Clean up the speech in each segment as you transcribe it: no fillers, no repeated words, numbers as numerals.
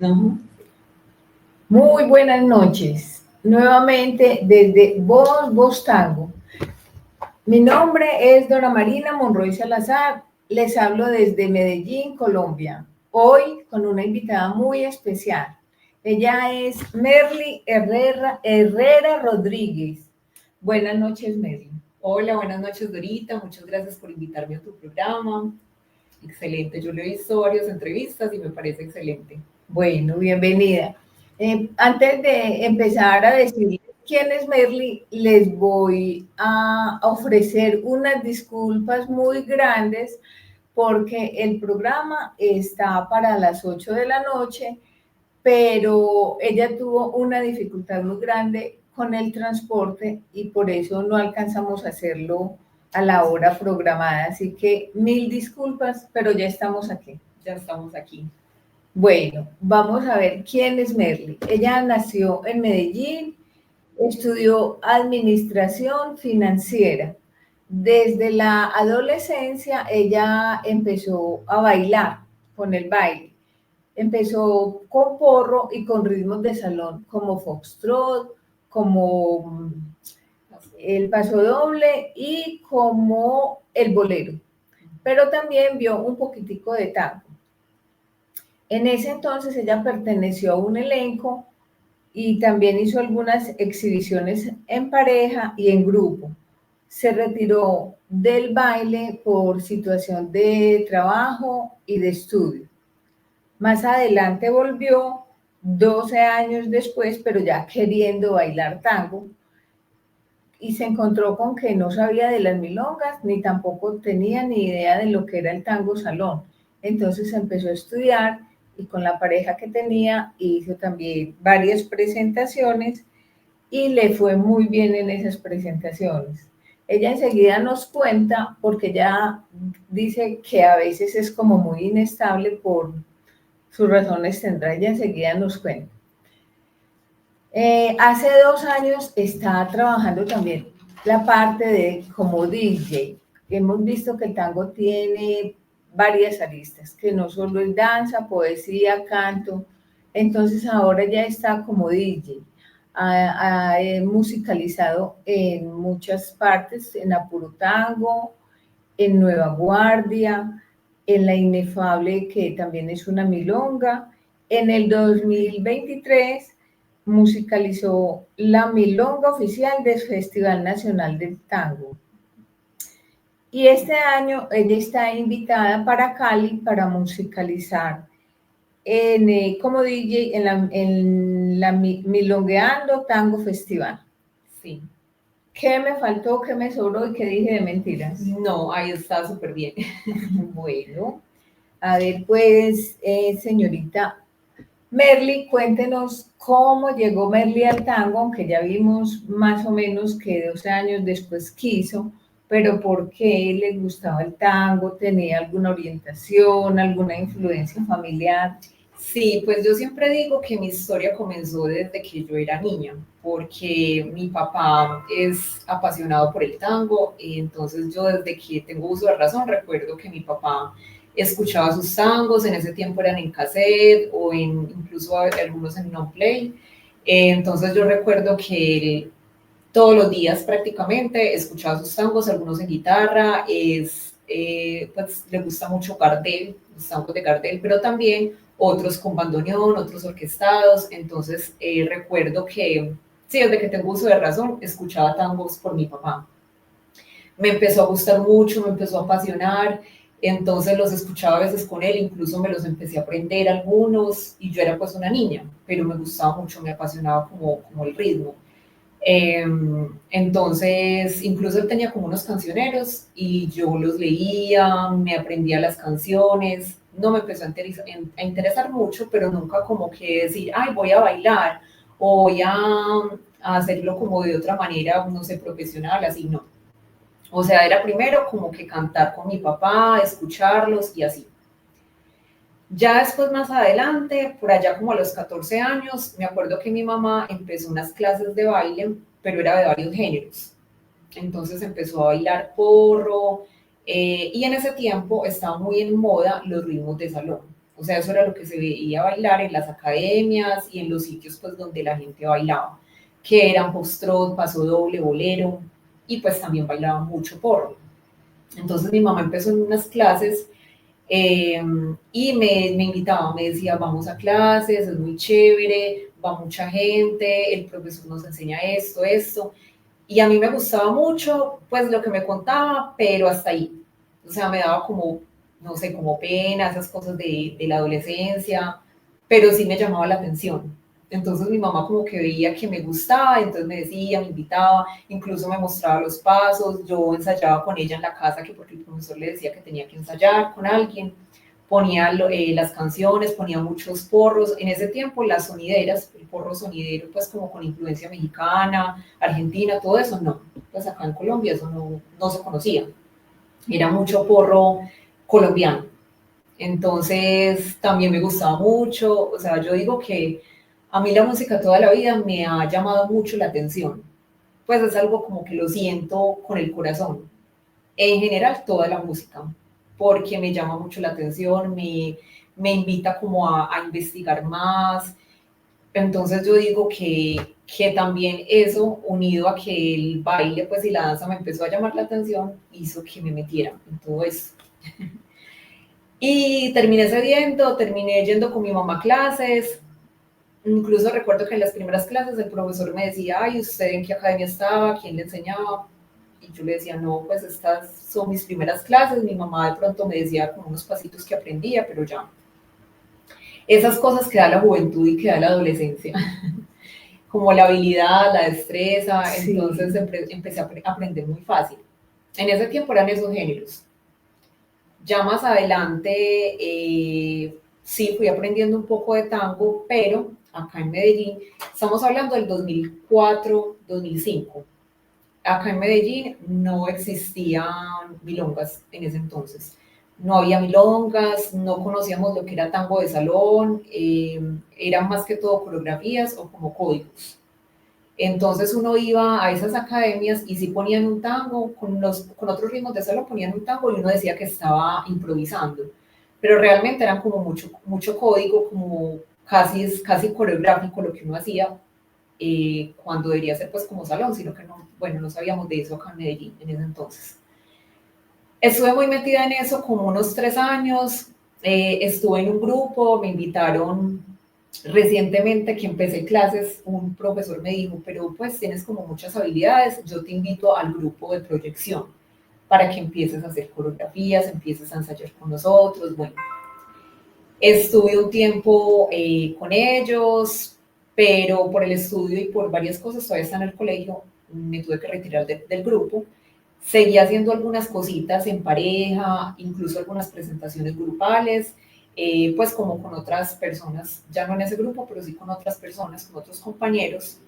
Ujú. Muy buenas noches, nuevamente desde Voz Tango. Mi nombre es Dora Marina Monroy Salazar, les hablo desde Medellín, Colombia, hoy con una invitada muy especial. Ella es Merly Herrera Rodríguez. Buenas noches, Merly. Hola, buenas noches Dorita, muchas gracias por invitarme a tu programa. Excelente, yo le he visto varias entrevistas y me parece excelente. Bueno, bienvenida. Antes de empezar a decirles quién es Merly, les voy a ofrecer unas disculpas muy grandes porque el programa está para las 8 de la noche, pero ella tuvo una dificultad muy grande con el transporte y por eso no alcanzamos a hacerlo a la hora programada. Así que mil disculpas, pero ya estamos aquí. Ya estamos aquí. Bueno, vamos a ver quién es Merly. Ella nació en Medellín, estudió administración financiera. Desde la adolescencia ella empezó a bailar con el baile. Empezó con porro y con ritmos de salón como foxtrot, como el paso doble y como el bolero. Pero también vio un poquitico de tango. En ese entonces ella perteneció a un elenco y también hizo algunas exhibiciones en pareja y en grupo. Se retiró del baile por situación de trabajo y de estudio. Más adelante volvió 12 años después, pero ya queriendo bailar tango, y se encontró con que no sabía de las milongas, ni tampoco tenía ni idea de lo que era el tango salón. Entonces empezó a estudiar y con la pareja que tenía hizo también varias presentaciones y le fue muy bien en esas presentaciones. Ella enseguida nos cuenta, porque ella dice que a veces es como muy inestable por sus razones tendrá, ella enseguida nos cuenta. Hace 2 años está trabajando también la parte de como DJ. Hemos visto que el tango tiene varias aristas, que no solo es danza, poesía, canto. Entonces ahora ya está como DJ. Ha musicalizado en muchas partes, en Apurotango, en Nueva Guardia, en La Inefable, que también es una milonga. En el 2023 musicalizó la milonga oficial del Festival Nacional del Tango. Y este año ella está invitada para Cali para musicalizar como DJ en la Milongueando Tango Festival. Sí. ¿Qué me faltó, qué me sobró y qué dije de mentiras? No, ahí está súper bien. Bueno, a ver pues, señorita Merly, cuéntenos cómo llegó Merly al tango, aunque ya vimos más o menos que 12 años después quiso, pero ¿por qué le gustaba el tango? ¿Tenía alguna orientación, alguna influencia familiar? Sí, pues yo siempre digo que mi historia comenzó desde que yo era niña, porque mi papá es apasionado por el tango, y entonces yo desde que tengo uso de razón recuerdo que mi papá escuchaba sus tangos, en ese tiempo eran en cassette o incluso algunos en long play. Entonces yo recuerdo que él todos los días prácticamente escuchaba sus tangos, algunos en guitarra, pues le gusta mucho Gardel, los tangos de Gardel, pero también otros con bandoneón, otros orquestados. Entonces recuerdo que, sí, desde que tengo uso de razón, escuchaba tangos por mi papá. Me empezó a gustar mucho, me empezó a apasionar, entonces los escuchaba a veces con él, incluso me los empecé a aprender algunos, y yo era pues una niña, pero me gustaba mucho, me apasionaba como el ritmo. Entonces, incluso él tenía como unos cancioneros y yo los leía, me aprendía las canciones, no me empezó a interesar mucho, pero nunca como que decir, ay, voy a bailar o voy a hacerlo como de otra manera, no sé, profesional, así no. O sea, era primero como que cantar con mi papá, escucharlos y así. Ya después, más adelante, por allá como a los 14 años, me acuerdo que mi mamá empezó unas clases de baile, pero era de varios géneros. Entonces empezó a bailar porro, y en ese tiempo estaban muy en moda los ritmos de salón. O sea, eso era lo que se veía bailar en las academias y en los sitios pues donde la gente bailaba, que eran foxtrot, paso doble, bolero, y pues también bailaban mucho porro. Entonces mi mamá empezó en unas clases y me invitaba, me decía, vamos a clases, es muy chévere, va mucha gente, el profesor nos enseña esto, esto. Y a mí me gustaba mucho, pues, lo que me contaba, pero hasta ahí. O sea, me daba como, no sé, como pena, esas cosas de la adolescencia, pero sí me llamaba la atención. Entonces mi mamá como que veía que me gustaba, entonces me decía, me invitaba, incluso me mostraba los pasos, yo ensayaba con ella en la casa, que porque el profesor le decía que tenía que ensayar con alguien, ponía las canciones, ponía muchos porros. En ese tiempo las sonideras, el porro sonidero, pues como con influencia mexicana, argentina, todo eso, no. Pues acá en Colombia eso no se conocía. Era mucho porro colombiano. Entonces también me gustaba mucho, o sea, yo digo que a mí la música toda la vida me ha llamado mucho la atención. Pues es algo como que lo siento con el corazón. En general, toda la música, porque me llama mucho la atención, me invita como a investigar más. Entonces yo digo que también eso, unido a que el baile pues y la danza me empezó a llamar la atención, hizo que me metiera en todo eso. Y terminé cediendo, terminé yendo con mi mamá a clases. Incluso recuerdo que en las primeras clases el profesor me decía, ay, ¿usted en qué academia estaba? ¿Quién le enseñaba? Y yo le decía, no, pues estas son mis primeras clases. Mi mamá de pronto me decía como unos pasitos que aprendía, pero ya. Esas cosas que da la juventud y que da la adolescencia, como la habilidad, la destreza, Sí. entonces empecé a aprender muy fácil. En ese tiempo eran esos géneros. Ya más adelante sí fui aprendiendo un poco de tango, pero acá en Medellín, estamos hablando del 2004, 2005. Acá en Medellín no existían milongas en ese entonces. No había milongas, no conocíamos lo que era tango de salón, eran más que todo coreografías o como códigos. Entonces uno iba a esas academias y si ponían un tango, con otros ritmos de salón ponían un tango y uno decía que estaba improvisando. Pero realmente eran como mucho código, como casi coreográfico lo que uno hacía, cuando debería ser pues como salón, sino que no, bueno, no sabíamos de eso acá en Medellín en ese entonces. Estuve muy metida en eso como unos 3 años, estuve en un grupo, me invitaron recientemente que empecé clases, un profesor me dijo, pero pues tienes como muchas habilidades, yo te invito al grupo de proyección para que empieces a hacer coreografías, empieces a ensayar con nosotros, bueno. Estuve un tiempo con ellos, pero por el estudio y por varias cosas, todavía está en el colegio, me tuve que retirar del grupo. Seguí haciendo algunas cositas en pareja, incluso algunas presentaciones grupales, pues como con otras personas, ya no en ese grupo, pero sí con otras personas, con otros compañeros.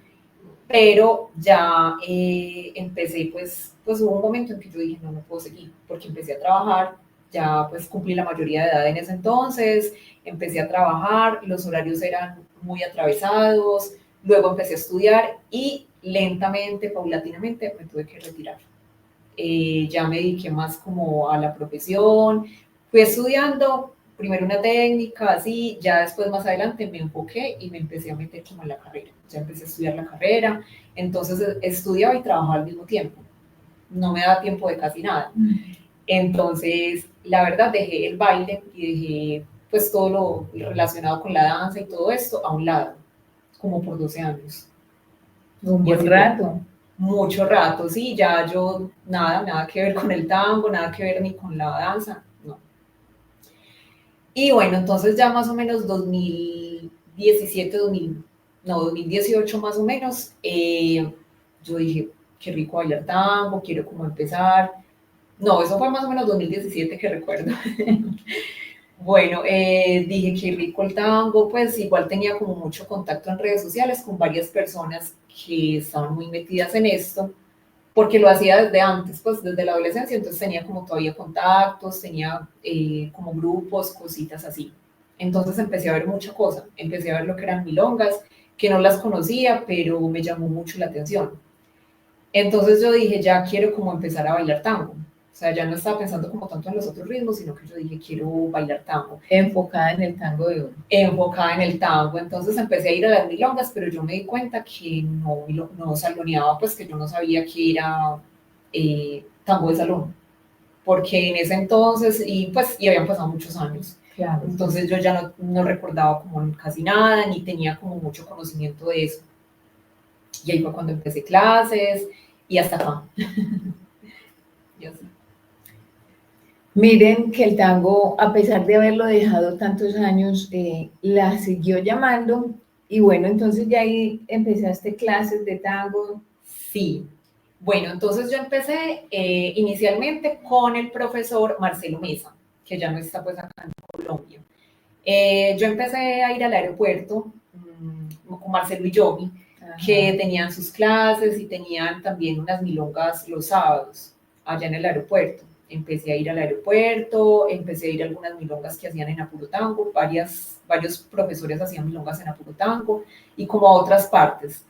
Pero ya empecé, pues hubo un momento en que yo dije, no, no puedo seguir, porque empecé a trabajar, ya pues cumplí la mayoría de edad en ese entonces, empecé a trabajar, los horarios eran muy atravesados, luego empecé a estudiar y lentamente, paulatinamente me tuve que retirar. Ya me dediqué más como a la profesión, fui estudiando primero una técnica, así, ya después más adelante me enfoqué y me empecé a meter como en la carrera, ya empecé a estudiar la carrera, entonces estudiaba y trabajaba al mismo tiempo, no me daba tiempo de casi nada. Entonces, la verdad, dejé el baile y dejé pues todo lo relacionado con la danza y todo esto a un lado, como por 12 años. Un Y buen así rato. mucho rato, sí, ya yo nada que ver con el tango, nada que ver ni con la danza, no. Y bueno, entonces ya más o menos 2017, 2000, no, 2018 más o menos, yo dije, qué rico bailar tango, quiero como empezar. No, eso fue más o menos 2017 que recuerdo. Bueno, dije qué rico el tango, pues igual tenía como mucho contacto en redes sociales con varias personas que estaban muy metidas en esto, porque lo hacía desde antes, pues desde la adolescencia, entonces tenía como todavía contactos, tenía como grupos, cositas así. Entonces empecé a ver mucha cosa, empecé a ver lo que eran milongas, que no las conocía, pero me llamó mucho la atención. Entonces yo dije, ya quiero como empezar a bailar tango. O sea, ya no estaba pensando como tanto en los otros ritmos, sino que yo dije, quiero bailar tango. Enfocada en el tango de uno. Enfocada en el tango. Entonces empecé a ir a las milongas, pero yo me di cuenta que no saloneaba, pues que yo no sabía que era tango de salón. Porque en ese entonces, y habían pasado muchos años. Claro. Entonces yo ya no recordaba como casi nada, ni tenía como mucho conocimiento de eso. Y ahí fue cuando empecé clases y hasta acá. Y así. Miren que el tango, a pesar de haberlo dejado tantos años, la siguió llamando y bueno, entonces ya ahí empezaste clases de tango. Sí. Bueno, entonces yo empecé inicialmente con el profesor Marcelo Mesa, que ya no está pues acá en Colombia. Yo empecé a ir al aeropuerto con Marcelo y Yomi, que tenían sus clases y tenían también unas milongas los sábados allá en el aeropuerto. Empecé a ir al aeropuerto, empecé a ir a algunas milongas que hacían en Apurotango, varios profesores hacían milongas en Apurotango y como a otras partes.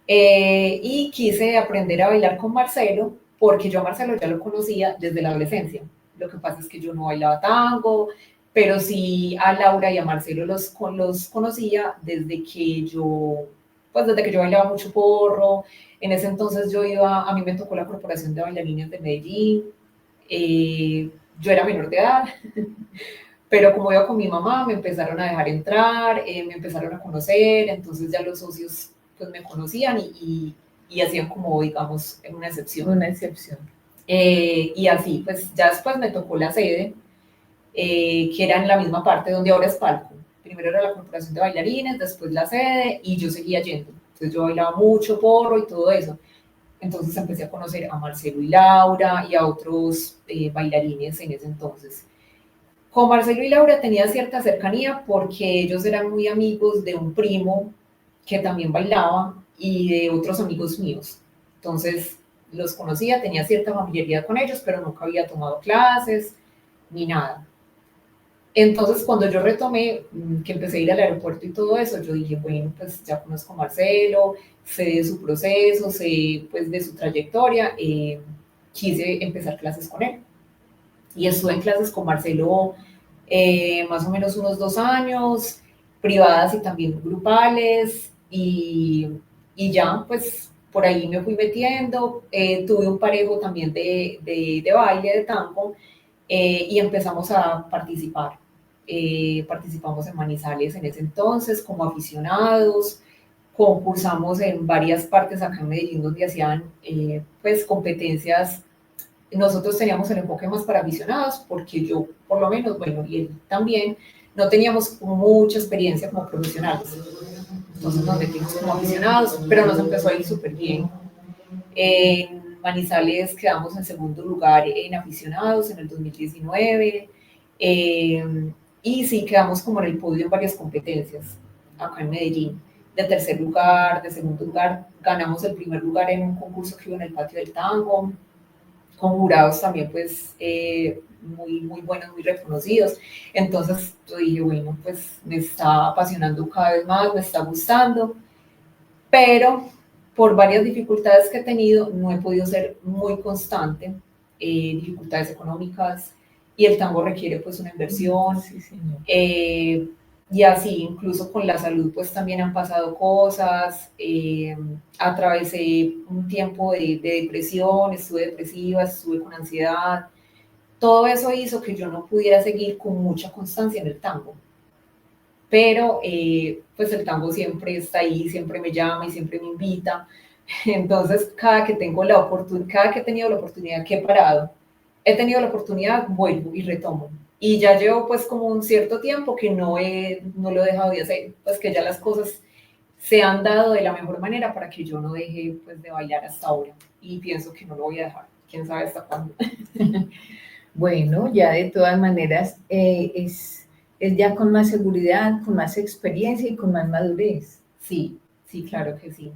Y quise aprender a bailar con Marcelo, porque yo a Marcelo ya lo conocía desde la adolescencia. Lo que pasa es que yo no bailaba tango, pero sí a Laura y a Marcelo los conocía desde que yo bailaba mucho porro. En ese entonces a mí me tocó la Corporación de Bailarines de Medellín. Yo era menor de edad, pero como iba con mi mamá, me empezaron a dejar entrar, me empezaron a conocer, entonces ya los socios pues me conocían y hacían como, digamos, una excepción. Una excepción. Y así, pues ya después me tocó la sede, que era en la misma parte donde ahora es Palco. Primero era la Corporación de Bailarines, después la sede, y yo seguía yendo. Entonces yo bailaba mucho porro y todo eso. Entonces empecé a conocer a Marcelo y Laura y a otros bailarines en ese entonces. Con Marcelo y Laura tenía cierta cercanía porque ellos eran muy amigos de un primo que también bailaba y de otros amigos míos. Entonces los conocía, tenía cierta familiaridad con ellos, pero nunca había tomado clases ni nada. Entonces cuando yo retomé, que empecé a ir al aeropuerto y todo eso, yo dije, bueno, pues ya conozco a Marcelo, sé de su proceso, sé pues de su trayectoria, quise empezar clases con él. Y estuve en clases con Marcelo más o menos unos 2 años, privadas y también grupales, y ya pues por ahí me fui metiendo. Tuve un parejo también de baile, de tango, y empezamos a participar. Participamos en Manizales en ese entonces como aficionados, concursamos en varias partes acá en Medellín donde hacían pues competencias. Nosotros teníamos el enfoque más para aficionados, porque yo, por lo menos, bueno, y él también, no teníamos mucha experiencia como profesionales. Entonces nos metimos como aficionados, pero nos empezó a ir súper bien. En Manizales quedamos en segundo lugar en aficionados en el 2019, y sí quedamos como en el podio en varias competencias acá en Medellín. De tercer lugar, de segundo lugar, ganamos el primer lugar en un concurso que hubo en el Patio del Tango, con jurados también pues muy buenos, muy reconocidos. Entonces yo dije, bueno, pues me está apasionando cada vez más, me está gustando, pero por varias dificultades que he tenido no he podido ser muy constante, dificultades económicas, y el tango requiere pues una inversión. Sí, señor. Y así, incluso con la salud, pues también han pasado cosas. Atravesé un tiempo de depresión, estuve depresiva, estuve con ansiedad. Todo eso hizo que yo no pudiera seguir con mucha constancia en el tango. Pero pues el tango siempre está ahí, siempre me llama y siempre me invita. Entonces, cada que he tenido la oportunidad que he parado, he tenido la oportunidad, vuelvo y retomo. Y ya llevo pues como un cierto tiempo que no lo he dejado de hacer, pues que ya las cosas se han dado de la mejor manera para que yo no deje pues de bailar hasta ahora. Y pienso que no lo voy a dejar, quién sabe hasta cuándo. Bueno, ya de todas maneras es ya con más seguridad, con más experiencia y con más madurez. Sí, sí, claro que sí.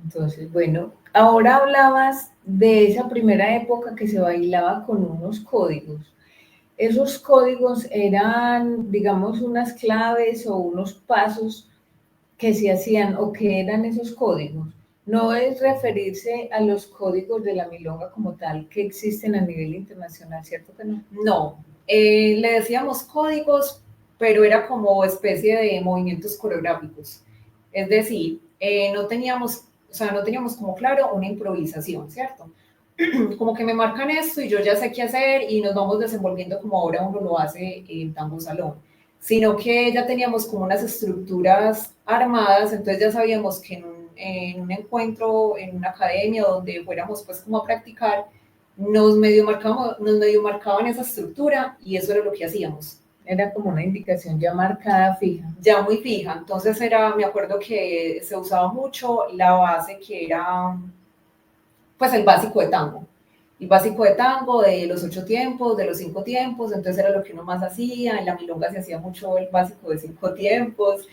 Entonces, bueno, ahora hablabas de esa primera época que se bailaba con unos códigos. Esos códigos eran, digamos, unas claves o unos pasos que se hacían o que eran esos códigos. No es referirse a los códigos de la milonga como tal que existen a nivel internacional, ¿cierto que no? No, le decíamos códigos, pero era como especie de movimientos coreográficos. Es decir, no teníamos, o sea, no teníamos como claro una improvisación, ¿cierto? Como que me marcan esto y yo ya sé qué hacer y nos vamos desenvolviendo como ahora uno lo hace en Tango Salón, sino que ya teníamos como unas estructuras armadas, entonces ya sabíamos que en un encuentro, en una academia donde fuéramos pues como a practicar, nos medio marcaban esa estructura y eso era lo que hacíamos. Era como una indicación ya marcada, fija. Ya muy fija, entonces era, me acuerdo que se usaba mucho la base que era pues el básico de tango. El básico de tango, de los 8 tiempos, de los 5 tiempos, entonces era lo que uno más hacía. En la milonga se hacía mucho el básico de 5 tiempos,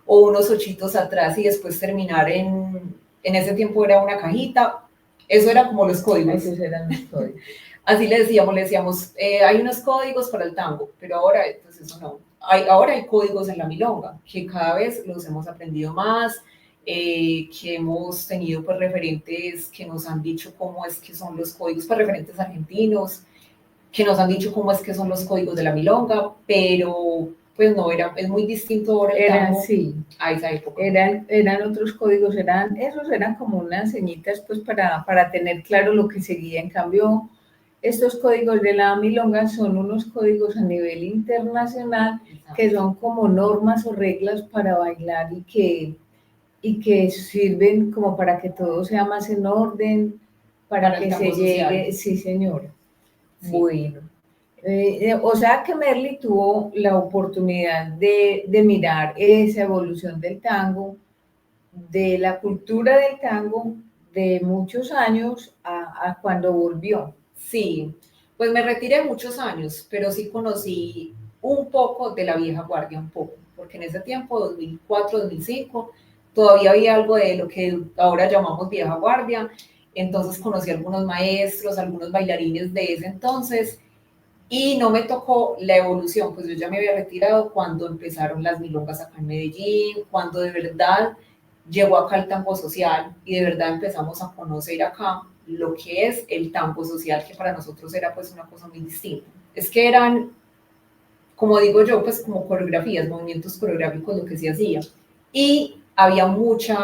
o unos ochitos atrás y después terminar en ese tiempo era una cajita. Eso era como los códigos. Esos eran los códigos. Así le decíamos, hay unos códigos para el tango, pero ahora, pues eso no. Ahora hay códigos en la milonga, que cada vez los hemos aprendido más, que hemos tenido pues referentes que nos han dicho cómo es que son los códigos, pues referentes argentinos, que nos han dicho cómo es que son los códigos de la milonga, pero pues no, es muy distinto ahora el tango sí, a esa época. Eran otros códigos, esos eran como unas señitas pues para tener claro lo que seguía. En cambio, estos códigos de la milonga son unos códigos a nivel internacional. Exacto. Que son como normas o reglas para bailar y que sirven como para que todo sea más en orden, para que se llegue, sí señora. Sí. Bueno, o sea que Merly tuvo la oportunidad de mirar esa evolución del tango, de la cultura del tango, de muchos años a cuando volvió. Sí, pues me retiré muchos años, pero sí conocí un poco de la vieja guardia, un poco, porque en ese tiempo, 2004, 2005, todavía había algo de lo que ahora llamamos vieja guardia, entonces conocí a algunos maestros, algunos bailarines de ese entonces, y no me tocó la evolución, pues yo ya me había retirado cuando empezaron las milongas acá en Medellín, cuando de verdad llegó acá el tango social y de verdad empezamos a conocer acá lo que es el tango social, que para nosotros era pues una cosa muy distinta. Es que eran, como digo yo, pues como coreografías, movimientos coreográficos lo que se hacía. Y había mucho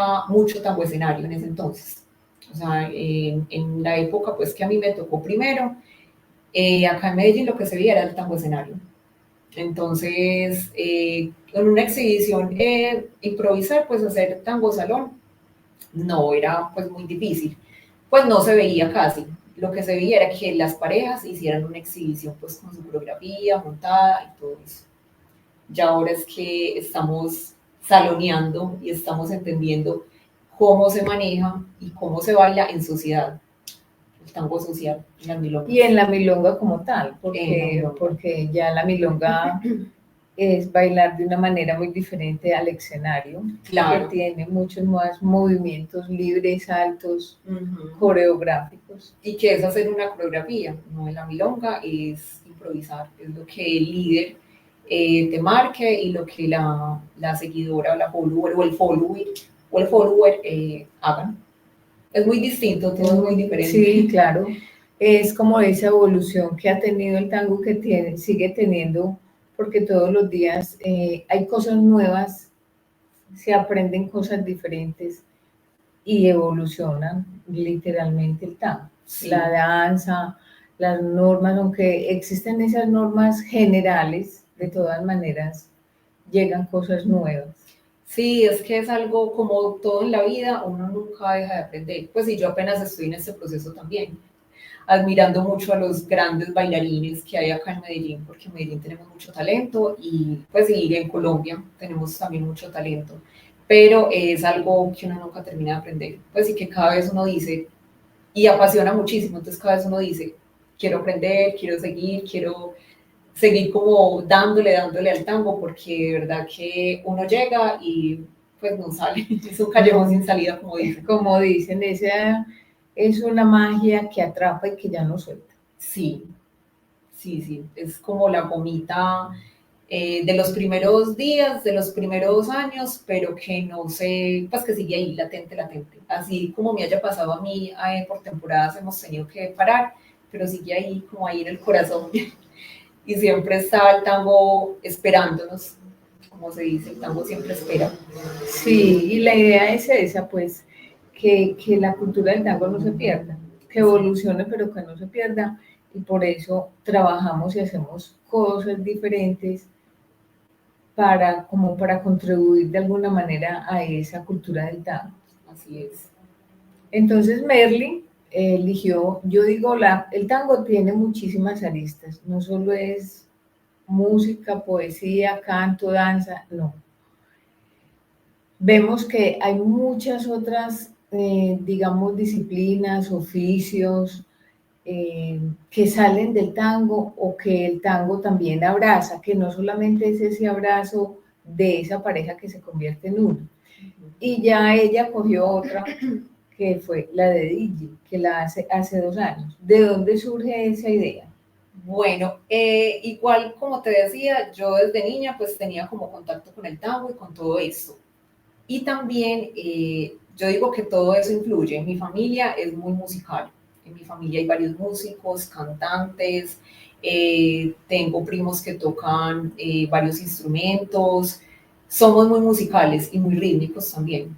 tango escenario en ese entonces. O sea, en la época pues que a mí me tocó primero, acá en Medellín lo que se veía era el tango escenario. Entonces, en una exhibición, improvisar, pues hacer tango salón, no era pues muy difícil. Pues no se veía casi. Lo que se veía era que las parejas hicieran una exhibición pues con su coreografía montada y todo eso. Ya ahora es que estamos saloneando y estamos entendiendo cómo se maneja y cómo se baila en sociedad. El tango social en la milonga. Y en la milonga como tal, porque ya la milonga es bailar de una manera muy diferente al escenario, claro. Que tiene muchos más movimientos libres, altos, coreográficos. Y que es hacer una coreografía, no en la milonga, es improvisar, es lo que el líder te marque y lo que la seguidora o la follower o el follower hagan. Es muy distinto, todo es muy diferente. Sí, claro. Es como esa evolución que ha tenido el tango, sigue teniendo, porque todos los días hay cosas nuevas, se aprenden cosas diferentes y evolucionan literalmente el tango. Sí. La danza, las normas, aunque existen esas normas generales, de todas maneras llegan cosas nuevas. Sí, es que es algo como todo en la vida, uno nunca deja de aprender. Pues sí, yo apenas estoy en este proceso también, admirando mucho a los grandes bailarines que hay acá en Medellín, porque en Medellín tenemos mucho talento y pues sí, en Colombia tenemos también mucho talento, pero es algo que uno nunca termina de aprender. Pues sí que cada vez uno dice, y apasiona muchísimo, entonces cada vez uno dice, quiero aprender, quiero seguir como dándole al tango, porque de verdad que uno llega y pues no sale, es un callejón sin salida, como dicen. Como dicen, esa es una magia que atrapa y que ya no suelta. Sí, sí, es como la gomita de los primeros días, de los primeros años, pero que no sé, pues que sigue ahí latente, latente. Así como me haya pasado a mí, por temporadas hemos tenido que parar, pero sigue ahí, como ahí en el corazón. Y siempre estaba el tango esperándonos, como se dice, el tango siempre espera. Sí, y la idea es esa, pues, que la cultura del tango no se pierda, que evolucione, pero que no se pierda, y por eso trabajamos y hacemos cosas diferentes como para contribuir de alguna manera a esa cultura del tango. Así es. Entonces Merly eligió, yo digo, el tango tiene muchísimas aristas, no solo es música, poesía, canto, danza, no. Vemos que hay muchas otras, digamos, disciplinas, oficios, que salen del tango o que el tango también abraza, que no solamente es ese abrazo de esa pareja que se convierte en uno. Y ya ella cogió otra, que fue la de DJ, que la hace 2 años. ¿De dónde surge esa idea? Bueno, igual como te decía, yo desde niña pues tenía como contacto con el tango y con todo esto. Y también yo digo que todo eso influye. Mi familia es muy musical. En mi familia hay varios músicos, cantantes, tengo primos que tocan varios instrumentos. Somos muy musicales y muy rítmicos también.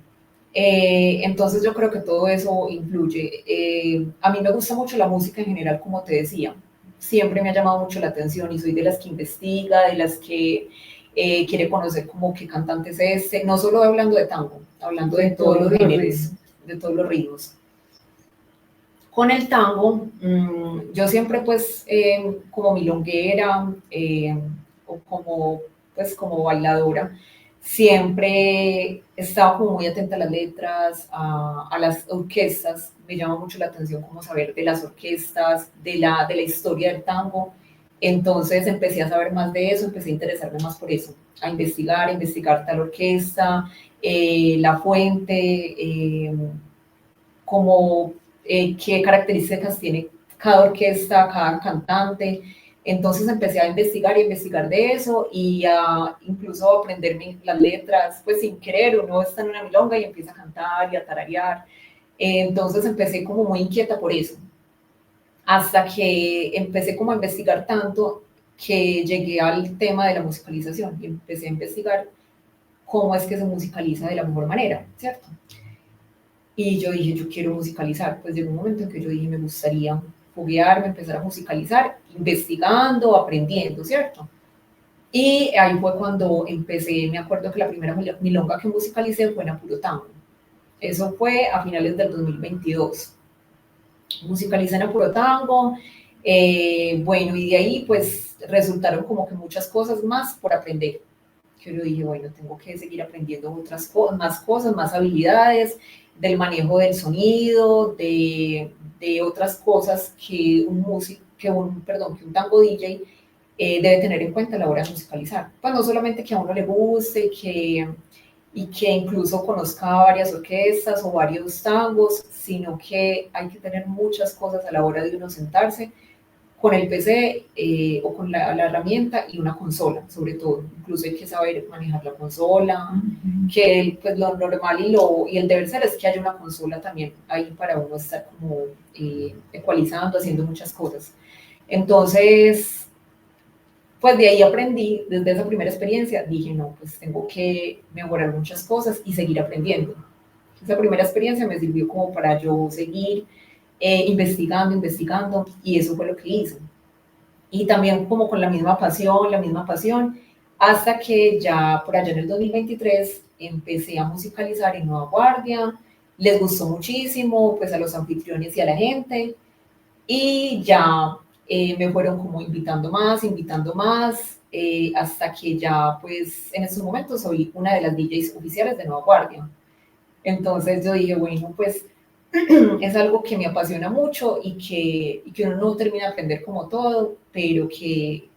Entonces yo creo que todo eso influye. A mí me gusta mucho la música en general, como te decía. Siempre me ha llamado mucho la atención y soy de las que investiga, de las que quiere conocer como qué cantante es este, no solo hablando de tango, hablando de todos los géneros, de todos los ritmos. Con el tango, yo siempre pues como milonguera o como, pues, como bailadora, siempre estaba como muy atenta a las letras, a las orquestas. Me llama mucho la atención como saber de las orquestas, de la historia del tango. Entonces empecé a saber más de eso, empecé a interesarme más por eso, a investigar tal orquesta, la fuente, como qué características tiene cada orquesta, cada cantante. Entonces empecé a investigar y investigar de eso y a incluso a aprenderme las letras, pues sin querer, uno está en una milonga y empieza a cantar y a tararear. Entonces empecé como muy inquieta por eso, hasta que empecé como a investigar tanto que llegué al tema de la musicalización y empecé a investigar cómo es que se musicaliza de la mejor manera, ¿cierto? Y yo dije, yo quiero musicalizar. Pues llegó un momento en que yo dije, me gustaría foguearme, empezar a musicalizar, investigando, aprendiendo, ¿cierto? Y ahí fue cuando empecé, me acuerdo que la primera milonga que musicalicé fue en Apuro Tango. Eso fue a finales del 2022. Musicalicé en Apuro Tango, bueno, y de ahí pues resultaron como que muchas cosas más por aprender. Que yo dije, bueno, tengo que seguir aprendiendo otras cosas, más habilidades, del manejo del sonido, de otras cosas que un músico, que un tango DJ debe tener en cuenta a la hora de musicalizar. Pues no solamente que a uno le guste, y que incluso conozca varias orquestas o varios tangos, sino que hay que tener muchas cosas a la hora de uno sentarse con el PC o con la herramienta y una consola, sobre todo. Incluso hay que saber manejar la consola, que pues lo normal y el deber ser es que haya una consola también ahí para uno estar como ecualizando, haciendo muchas cosas. Entonces, pues de ahí aprendí, desde esa primera experiencia, dije, no, pues tengo que mejorar muchas cosas y seguir aprendiendo. Esa primera experiencia me sirvió como para yo seguir investigando, y eso fue lo que hice. Y también como con la misma pasión, hasta que ya por allá en el 2023 empecé a musicalizar en Nueva Guardia, les gustó muchísimo, pues a los anfitriones y a la gente, y ya me fueron como invitando más, hasta que ya pues en estos momentos soy una de las DJs oficiales de Nueva Guardia. Entonces yo dije, bueno, pues es algo que me apasiona mucho y que uno no termina de aprender como todo, pero que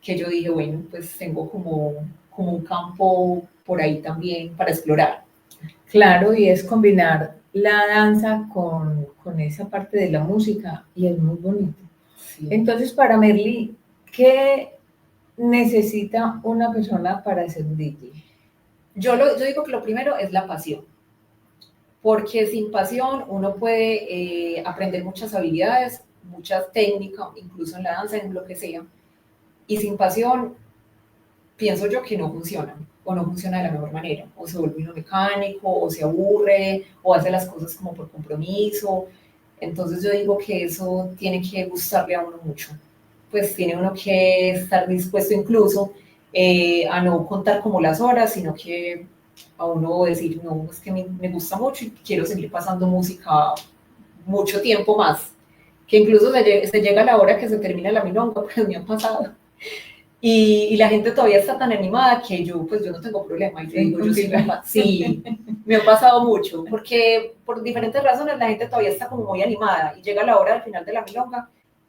yo dije, bueno, pues tengo como un campo por ahí también para explorar. Claro, y es combinar la danza con esa parte de la música y es muy bonito. Sí. Entonces, para Merly, ¿qué necesita una persona para ser DJ? Yo digo que lo primero es la pasión, porque sin pasión uno puede aprender muchas habilidades, muchas técnicas, incluso en la danza, en lo que sea, y sin pasión pienso yo que no funciona, o no funciona de la mejor manera, o se vuelve uno mecánico, o se aburre, o hace las cosas como por compromiso. Entonces yo digo que eso tiene que gustarle a uno mucho, pues tiene uno que estar dispuesto incluso a no contar como las horas, sino que a uno decir, no, es que me gusta mucho y quiero seguir pasando música mucho tiempo más, que incluso se llega a la hora que se termina la milonga, pues me ha pasado. Y la gente todavía está tan animada que pues yo no tengo problema. Y yo digo, yo sí, me ha pasado mucho, porque por diferentes razones la gente todavía está como muy animada y llega la hora del final de la milonga,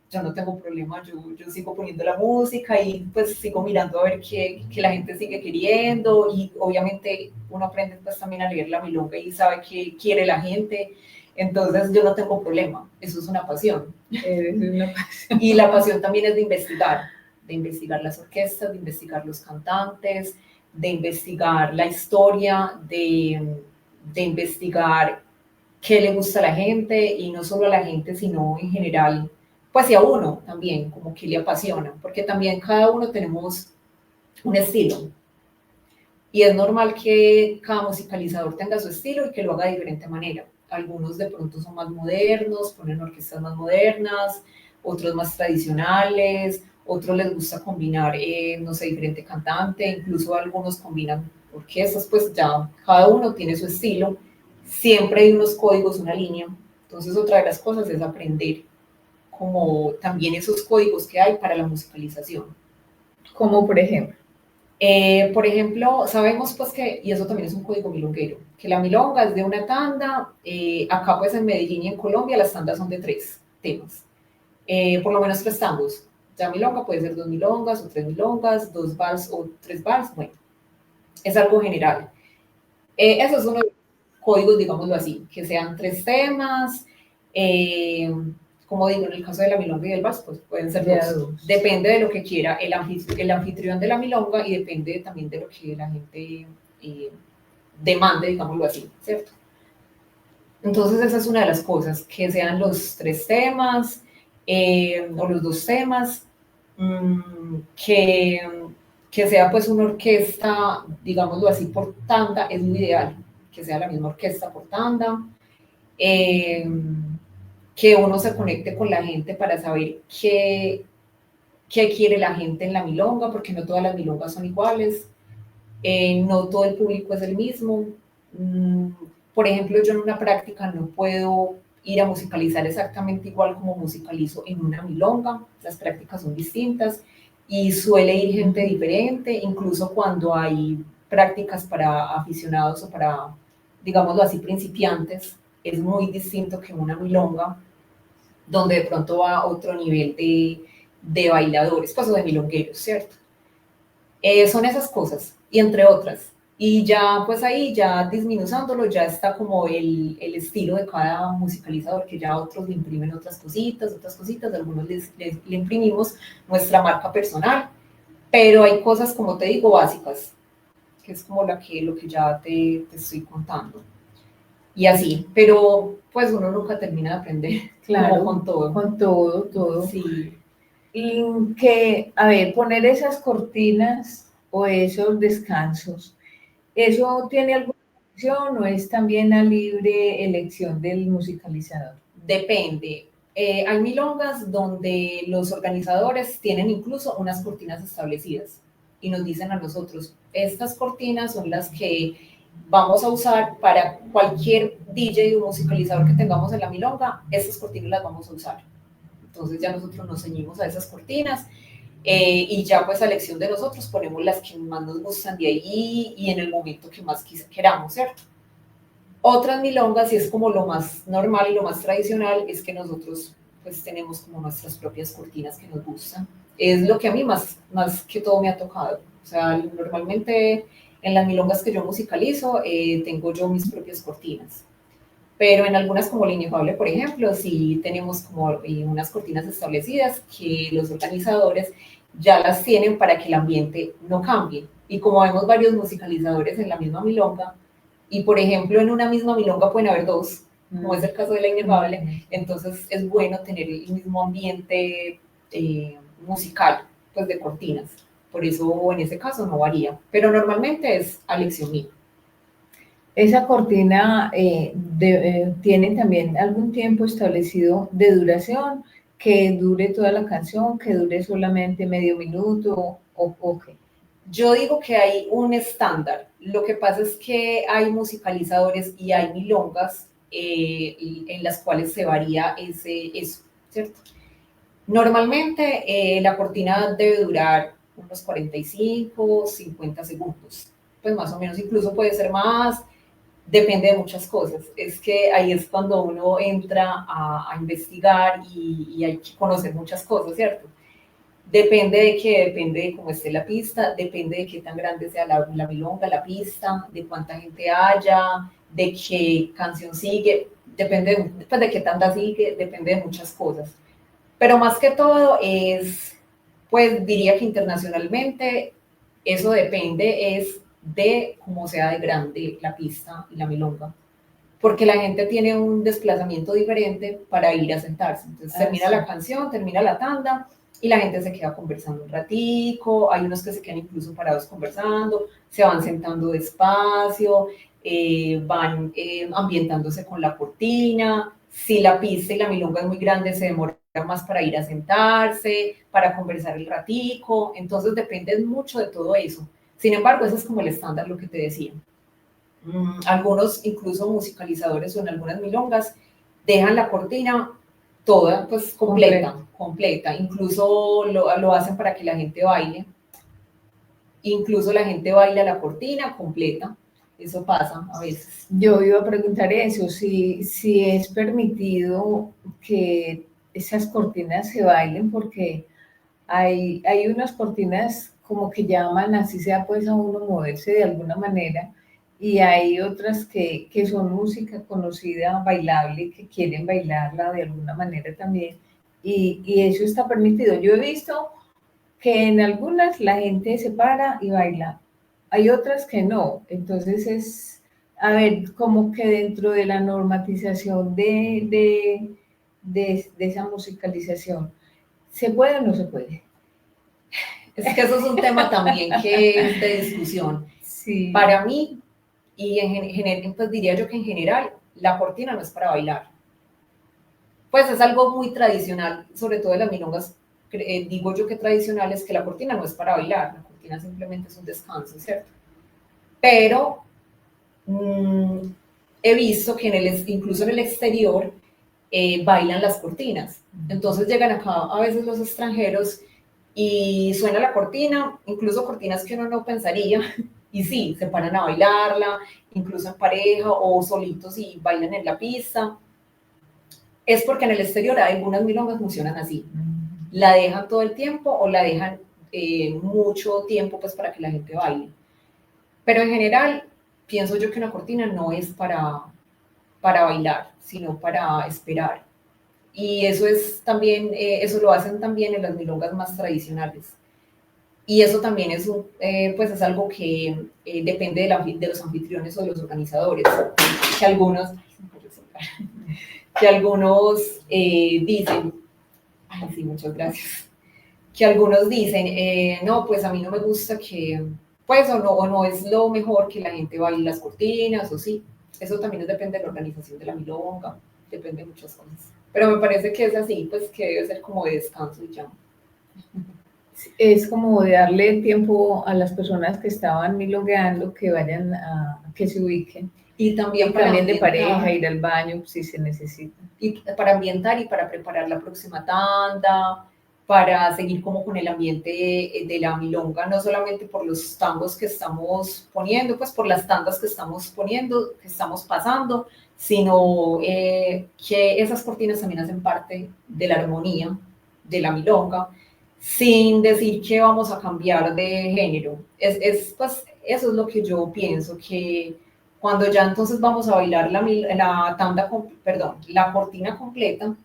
yo no tengo problema, yo sigo poniendo la música y pues sigo mirando a ver qué la gente sigue queriendo y obviamente uno aprende pues también a leer la milonga y sabe qué quiere la gente, entonces yo no tengo problema, eso es una pasión. Es una pasión. Y la pasión también es de investigar las orquestas, de investigar los cantantes, de investigar la historia, de investigar qué le gusta a la gente y no solo a la gente, sino en general, pues y a uno también, como que le apasiona, porque también cada uno tenemos un estilo y es normal que cada musicalizador tenga su estilo y que lo haga de diferente manera. Algunos de pronto son más modernos, ponen orquestas más modernas, otros más tradicionales, otros les gusta combinar, no sé, diferente cantante, incluso algunos combinan orquestas, pues ya cada uno tiene su estilo, siempre hay unos códigos, una línea. Entonces otra de las cosas es aprender como también esos códigos que hay para la musicalización. Como por ejemplo. Por ejemplo, sabemos pues que, y eso también es un código milonguero, que la milonga es de una tanda, acá pues en Medellín y en Colombia las tandas son de 3 temas, por lo menos 3 tangos. Ya milonga puede ser 2 milongas o 3 milongas, 2 vals o 3 vals, bueno, es algo general. Eso es uno de los códigos, digámoslo así, que sean 3 temas, como digo, en el caso de la milonga y del vals, pues pueden ser 2. Depende de lo que quiera el anfitrión de la milonga y depende también de lo que la gente demande, digámoslo así, ¿cierto? Entonces esa es una de las cosas, que sean los 3 temas o los 2 temas, que, que sea pues una orquesta, digámoslo así, por tanda, es lo ideal, que sea la misma orquesta por tanda. Que uno se conecte con la gente para saber qué quiere la gente en la milonga, porque no todas las milongas son iguales, no todo el público es el mismo. Por ejemplo, yo en una práctica no puedo ir a musicalizar exactamente igual como musicalizo en una milonga, las prácticas son distintas y suele ir gente diferente, incluso cuando hay prácticas para aficionados o para, digámoslo así, principiantes, es muy distinto que una milonga, donde de pronto va a otro nivel de bailadores, pues o de milongueros, ¿cierto? Son esas cosas, y entre otras. Y ya, pues ahí, ya disminuzándolo, ya está como el estilo de cada musicalizador, que ya otros le imprimen otras cositas, algunos le imprimimos nuestra marca personal, pero hay cosas, como te digo, básicas, que es como lo que ya te estoy contando. Y así, pero pues uno nunca termina de aprender. Claro, con todo. Con todo. Sí. Y que, a ver, poner esas cortinas o esos descansos, ¿eso tiene alguna función o es también a libre elección del musicalizador? Depende. Hay milongas donde los organizadores tienen incluso unas cortinas establecidas y nos dicen a nosotros, estas cortinas son las que vamos a usar para cualquier DJ o musicalizador que tengamos en la milonga, estas cortinas las vamos a usar. Entonces ya nosotros nos ceñimos a esas cortinas y ya pues a elección de nosotros ponemos las que más nos gustan de ahí y en el momento que más queramos, ¿cierto? Otras milongas, y es como lo más normal y lo más tradicional, es que nosotros pues tenemos como nuestras propias cortinas que nos gustan. Es lo que a mí más que todo me ha tocado. O sea, normalmente en las milongas que yo musicalizo tengo yo mis propias cortinas. Pero en algunas como la Inefable, por ejemplo, sí tenemos como unas cortinas establecidas que los organizadores ya las tienen para que el ambiente no cambie. Y como vemos varios musicalizadores en la misma milonga, y por ejemplo en una misma milonga pueden haber dos, como es el caso de La Inefable, entonces es bueno tener el mismo ambiente musical, pues de cortinas. Por eso en ese caso no varía, pero normalmente es a elección mía. Esa cortina tiene también algún tiempo establecido de duración, que dure toda la canción, que dure solamente medio minuto o qué. Yo digo que hay un estándar. Lo que pasa es que hay musicalizadores y hay milongas en las cuales se varía eso, ¿cierto? Normalmente la cortina debe durar unos 45, 50 segundos, pues más o menos, incluso puede ser más, depende de muchas cosas. Es que ahí es cuando uno entra a investigar y hay que conocer muchas cosas, ¿cierto? Depende de qué, depende de cómo esté la pista, depende de qué tan grande sea la milonga, la pista, de cuánta gente haya, de qué canción sigue, depende pues, de qué tanda sigue, depende de muchas cosas. Pero más que todo es, pues diría que internacionalmente eso depende es de cómo sea de grande la pista y la milonga. Porque la gente tiene un desplazamiento diferente para ir a sentarse. Entonces termina la canción, termina la tanda y la gente se queda conversando un ratico, hay unos que se quedan incluso parados conversando, se van sentando despacio, van ambientándose con la cortina, si la pista y la milonga es muy grande se demora más para ir a sentarse, para conversar el ratico, entonces depende mucho de todo eso. Sin embargo, ese es como el estándar, lo que te decía. Algunos, incluso musicalizadores o en algunas milongas, dejan la cortina toda, pues completa. Incluso lo hacen para que la gente baile. Incluso la gente baila la cortina completa. Eso pasa a veces. Yo iba a preguntar eso, si es permitido que esas cortinas se bailen, porque hay unas cortinas como que llaman, así sea pues a uno moverse de alguna manera, y hay otras que son música conocida, bailable, que quieren bailarla de alguna manera también, y eso está permitido. Yo he visto que en algunas la gente se para y baila, hay otras que no, entonces es, a ver, como que dentro de la normatización de esa musicalización, ¿se puede o no se puede? Es que eso es un tema también que es de discusión. Sí. Para mí, y en general, pues diría yo que en general, la cortina no es para bailar. Pues es algo muy tradicional, sobre todo de las milongas, digo yo que tradicional es que la cortina no es para bailar, la cortina simplemente es un descanso, ¿cierto? Pero he visto que incluso en el exterior bailan las cortinas. Entonces llegan acá a veces los extranjeros y suena la cortina, incluso cortinas que uno no pensaría, y sí, se paran a bailarla, incluso en pareja o solitos y bailan en la pista. Es porque en el exterior algunas milongas funcionan así. La dejan todo el tiempo o la dejan mucho tiempo pues para que la gente baile. Pero en general, pienso yo que una cortina no es para bailar, sino para esperar. Y eso es también, eso lo hacen también en las milongas más tradicionales. Y eso también es, pues es algo que depende de los anfitriones o de los organizadores, que algunos, que algunos dicen, ay, sí, muchas gracias, que algunos dicen, no, pues a mí no me gusta que, pues o no es lo mejor que la gente baile las cortinas, o sí, eso también depende de la organización de la milonga, depende de muchas cosas. Pero me parece que es así, pues que debe ser como de descanso y ya. Es como de darle tiempo a las personas que estaban milongueando que vayan que se ubiquen. Y también de pareja, ir al baño si se necesita. Y para ambientar y para preparar la próxima tanda, para seguir como con el ambiente de la milonga, no solamente por los tangos que estamos poniendo, pues por las tandas que estamos poniendo, que estamos pasando, sino que esas cortinas también hacen parte de la armonía de la milonga, sin decir que vamos a cambiar de género. Pues, eso es lo que yo pienso, que cuando ya entonces vamos a bailar la tanda, perdón, la cortina completa,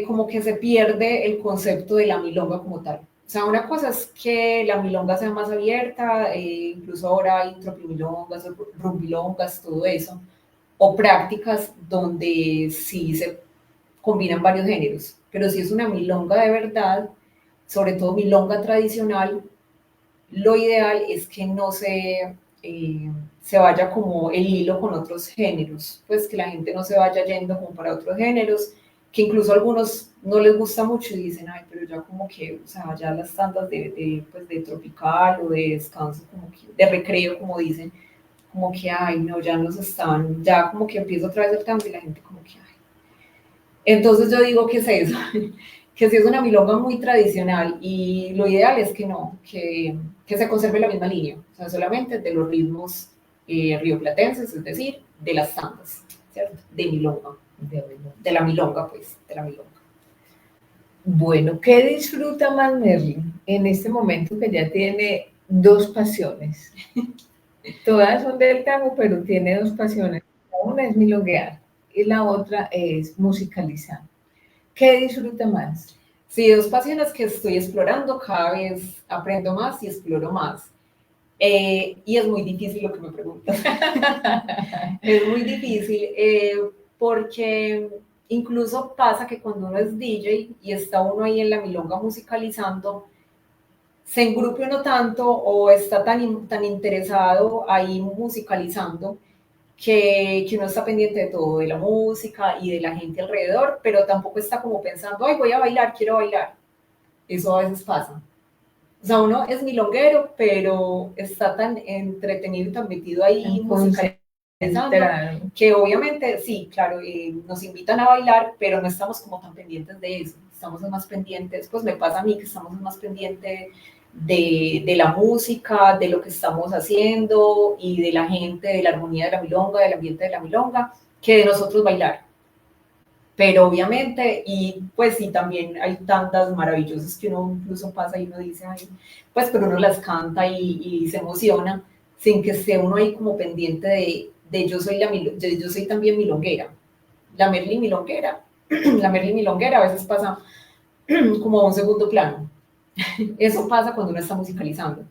como que se pierde el concepto de la milonga como tal. O sea, una cosa es que la milonga sea más abierta, incluso ahora hay tropimilongas, rumbilongas, todo eso, o prácticas donde sí se combinan varios géneros, pero si es una milonga de verdad, sobre todo milonga tradicional, lo ideal es que no se vaya como el hilo con otros géneros, pues que la gente no se vaya yendo como para otros géneros, que incluso a algunos no les gusta mucho y dicen, ay, pero ya como que, o sea, ya las tandas pues de tropical o de descanso, como que, de recreo, como dicen, como que, ay, no, ya nos están, ya como que empieza otra vez el tango y la gente como que, ay. Entonces yo digo, ¿qué es eso? Que si es una milonga muy tradicional y lo ideal es que no, que se conserve la misma línea, o sea, solamente de los ritmos rioplatenses, es decir, de las tandas, ¿cierto? De milonga, de la milonga, pues, de la milonga. Bueno, ¿qué disfruta más Merlin en este momento que ya tiene dos pasiones? Todas son del tango, pero tiene dos pasiones. Una es milonguear y la otra es musicalizar. ¿Qué disfruta más? Sí, dos pasiones que estoy explorando, cada vez aprendo más y exploro más. Y es muy difícil lo que me preguntas. Es muy difícil porque incluso pasa que cuando uno es DJ y está uno ahí en la milonga musicalizando, se engrupe uno tanto o está tan interesado ahí musicalizando que uno está pendiente de todo, de la música y de la gente alrededor, pero tampoco está como pensando, ay, voy a bailar, quiero bailar. Eso a veces pasa. O sea, uno es milonguero, pero está tan entretenido y tan metido ahí musicalizando que obviamente, sí, claro, nos invitan a bailar, pero no estamos como tan pendientes de eso. Estamos más pendientes, pues me pasa a mí que estamos más pendientes de la música, de lo que estamos haciendo y de la gente, de la armonía de la milonga, del ambiente de la milonga, que de nosotros bailar. Pero obviamente, y pues sí, también hay tantas maravillosas que uno incluso pasa y uno dice, ay, pues pero uno las canta y se emociona sin que esté uno ahí como pendiente de yo soy también milonguera, la Merly milonguera, la Merly milonguera a veces pasa como a un segundo plano. Eso pasa cuando uno está musicalizando.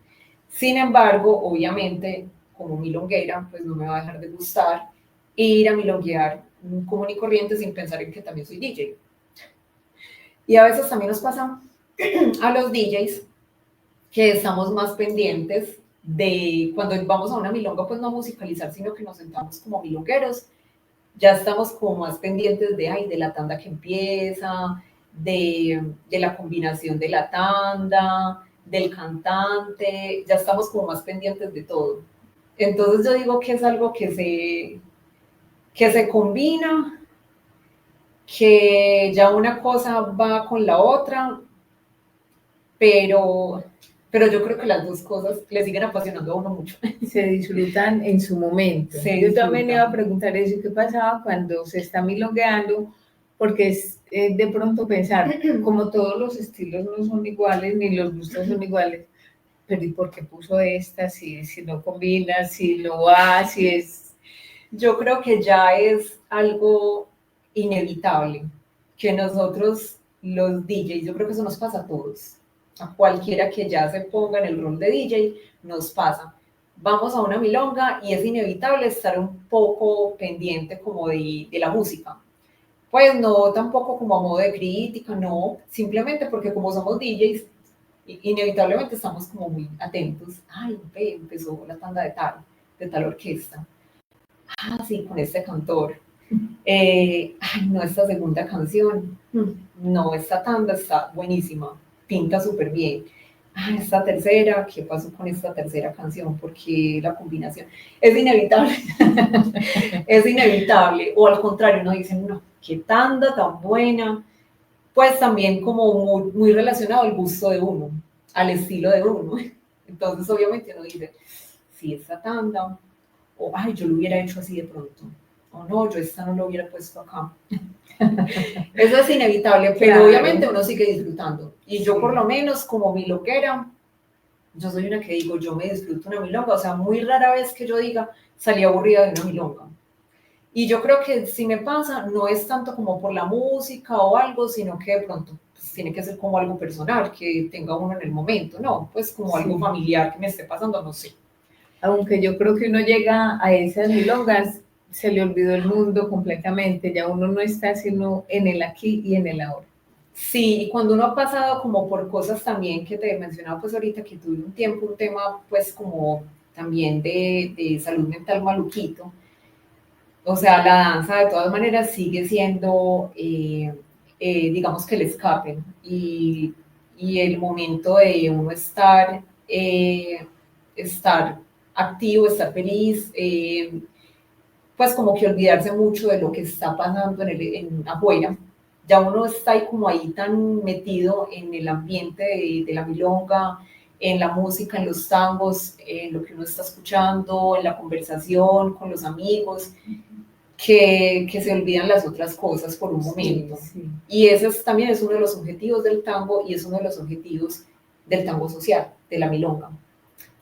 Sin embargo, obviamente, como milonguera, pues no me va a dejar de gustar ir a milonguear común y corriente sin pensar en que también soy DJ. Y a veces también nos pasa a los DJs que estamos más pendientes de cuando vamos a una milonga, pues no a musicalizar, sino que nos sentamos como milongueros, ya estamos como más pendientes de, ay, de la tanda que empieza, de la combinación de la tanda, del cantante, ya estamos como más pendientes de todo. Entonces yo digo que es algo que se combina, que ya una cosa va con la otra, pero, pero yo creo que las dos cosas le siguen apasionando a uno mucho. Se disfrutan en su momento. Yo también iba a preguntar eso, ¿qué pasaba cuando se está milongueando? Porque es de pronto pensar, como todos los estilos no son iguales, ni los gustos son iguales, pero ¿y por qué puso esta? Si no combina, si no va, si es... Yo creo que ya es algo inevitable, que nosotros los DJs, yo creo que eso nos pasa a todos, a cualquiera que ya se ponga en el rol de DJ, nos pasa. Vamos a una milonga y es inevitable estar un poco pendiente como de la música. Pues no tampoco como a modo de crítica, no, simplemente porque como somos DJs, inevitablemente estamos como muy atentos. Ay, ve, empezó la tanda de tal orquesta. Ah, sí, con este cantor. Ay, no, esta segunda canción. No, esta tanda está buenísima, pinta súper bien. Ah, esta tercera, ¿qué pasó con esta tercera canción? Porque la combinación es inevitable. Es inevitable. O al contrario, uno dice, no, qué tanda tan buena. Pues también como muy relacionado al gusto de uno, al estilo de uno. Entonces, obviamente, uno dice, si esta tanda, o ay, yo lo hubiera hecho así de pronto, o no, yo esta no lo hubiera puesto acá. Eso es inevitable, pero claro, obviamente uno sigue disfrutando. Y yo, por lo menos, como milonguera, yo soy una que digo, yo me disfruto una milonga, o sea, muy rara vez que yo diga, salí aburrida de una milonga. Y yo creo que si me pasa, no es tanto como por la música o algo, sino que de pronto pues, tiene que ser como algo personal, que tenga uno en el momento, ¿no? Pues como algo Sí. familiar que me esté pasando, no sé. Aunque yo creo que uno llega a esas milongas, se le olvidó el mundo completamente, ya uno no está sino en el aquí y en el ahora. Sí, y cuando uno ha pasado como por cosas también que te mencionaba pues ahorita, que tuve un tiempo, un tema pues como también de salud mental maluquito, o sea, la danza de todas maneras sigue siendo, digamos que el escape y el momento de uno estar activo, estar feliz, pues como que olvidarse mucho de lo que está pasando afuera. Ya uno está ahí como ahí tan metido en el ambiente de la milonga, en la música, en los tangos, en lo que uno está escuchando, en la conversación con los amigos, que se olvidan las otras cosas por un momento. Sí, sí. Y ese también es uno de los objetivos del tango y es uno de los objetivos del tango social, de la milonga.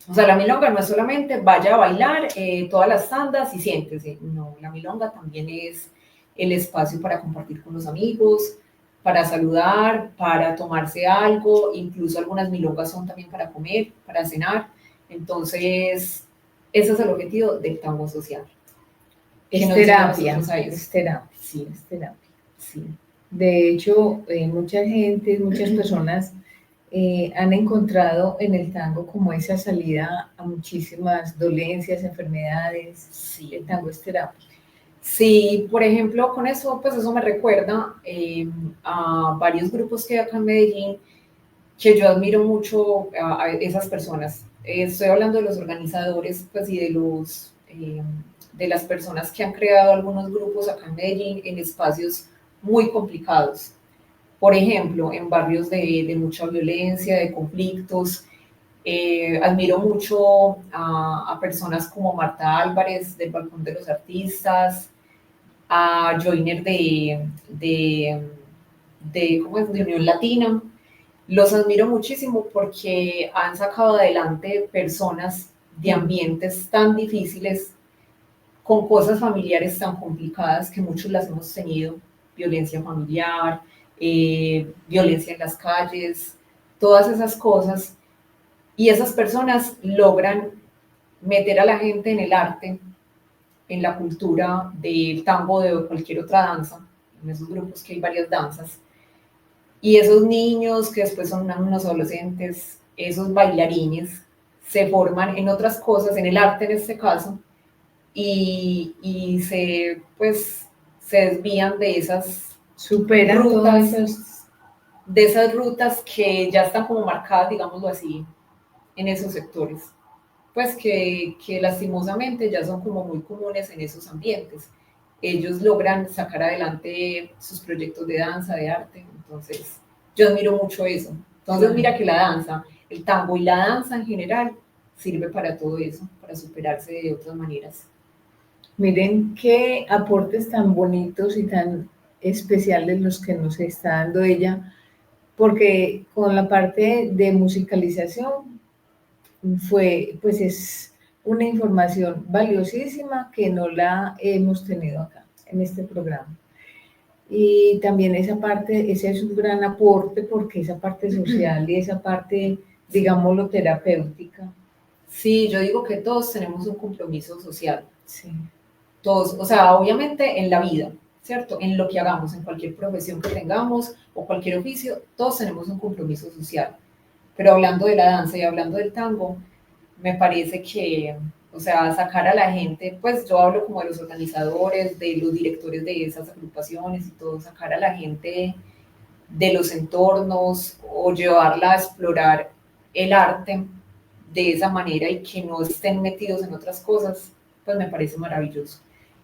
O sea, la milonga no es solamente vaya a bailar todas las tandas y siéntese. No, la milonga también es el espacio para compartir con los amigos, para saludar, para tomarse algo, incluso algunas milongas son también para comer, para cenar. Entonces, ese es el objetivo del tango social. Que nos lleva a nosotros a eso. Es terapia, Sí, es terapia. sí. De hecho, mucha gente, muchas personas han encontrado en el tango como esa salida a muchísimas dolencias, enfermedades. Sí. El tango es terapia. Sí, por ejemplo, con eso, pues eso me recuerda a varios grupos que hay acá en Medellín, que yo admiro mucho a esas personas. Estoy hablando de los organizadores, pues, y de las personas que han creado algunos grupos acá en Medellín en espacios muy complicados. Por ejemplo, en barrios de mucha violencia, de conflictos. Admiro mucho a personas como Marta Álvarez, del Balcón de los Artistas, a Joyner ¿cómo es? De Unión Latina. Los admiro muchísimo porque han sacado adelante personas de ambientes tan difíciles, con cosas familiares tan complicadas que muchos las hemos tenido, violencia familiar, violencia en las calles, todas esas cosas. Y esas personas logran meter a la gente en el arte, en la cultura del tango o de cualquier otra danza, en esos grupos que hay varias danzas. Y esos niños que después son unos adolescentes, esos bailarines, se forman en otras cosas, en el arte en este caso, y pues, se desvían de esas Superan todas rutas, esas. de esas rutas que ya están como marcadas, digámoslo así, en esos sectores. Pues que lastimosamente ya son como muy comunes en esos ambientes. Ellos logran sacar adelante sus proyectos de danza, de arte, entonces yo admiro mucho eso. Entonces mira que la danza, el tango y la danza en general sirve para todo eso, para superarse de otras maneras. Miren qué aportes tan bonitos y tan especiales los que nos está dando ella, porque con la parte de musicalización pues es una información valiosísima que no la hemos tenido acá en este programa. Y también esa parte, ese es un gran aporte porque esa parte social y esa parte, digámoslo, terapéutica. Sí, yo digo que todos tenemos un compromiso social. Sí. Todos, o sea, obviamente en la vida, ¿cierto? En lo que hagamos, en cualquier profesión que tengamos o cualquier oficio, todos tenemos un compromiso social. Pero hablando de la danza y hablando del tango, me parece que, o sea, sacar a la gente, pues yo hablo como de los organizadores, de los directores de esas agrupaciones y todo, sacar a la gente de los entornos o llevarla a explorar el arte de esa manera y que no estén metidos en otras cosas, pues me parece maravilloso.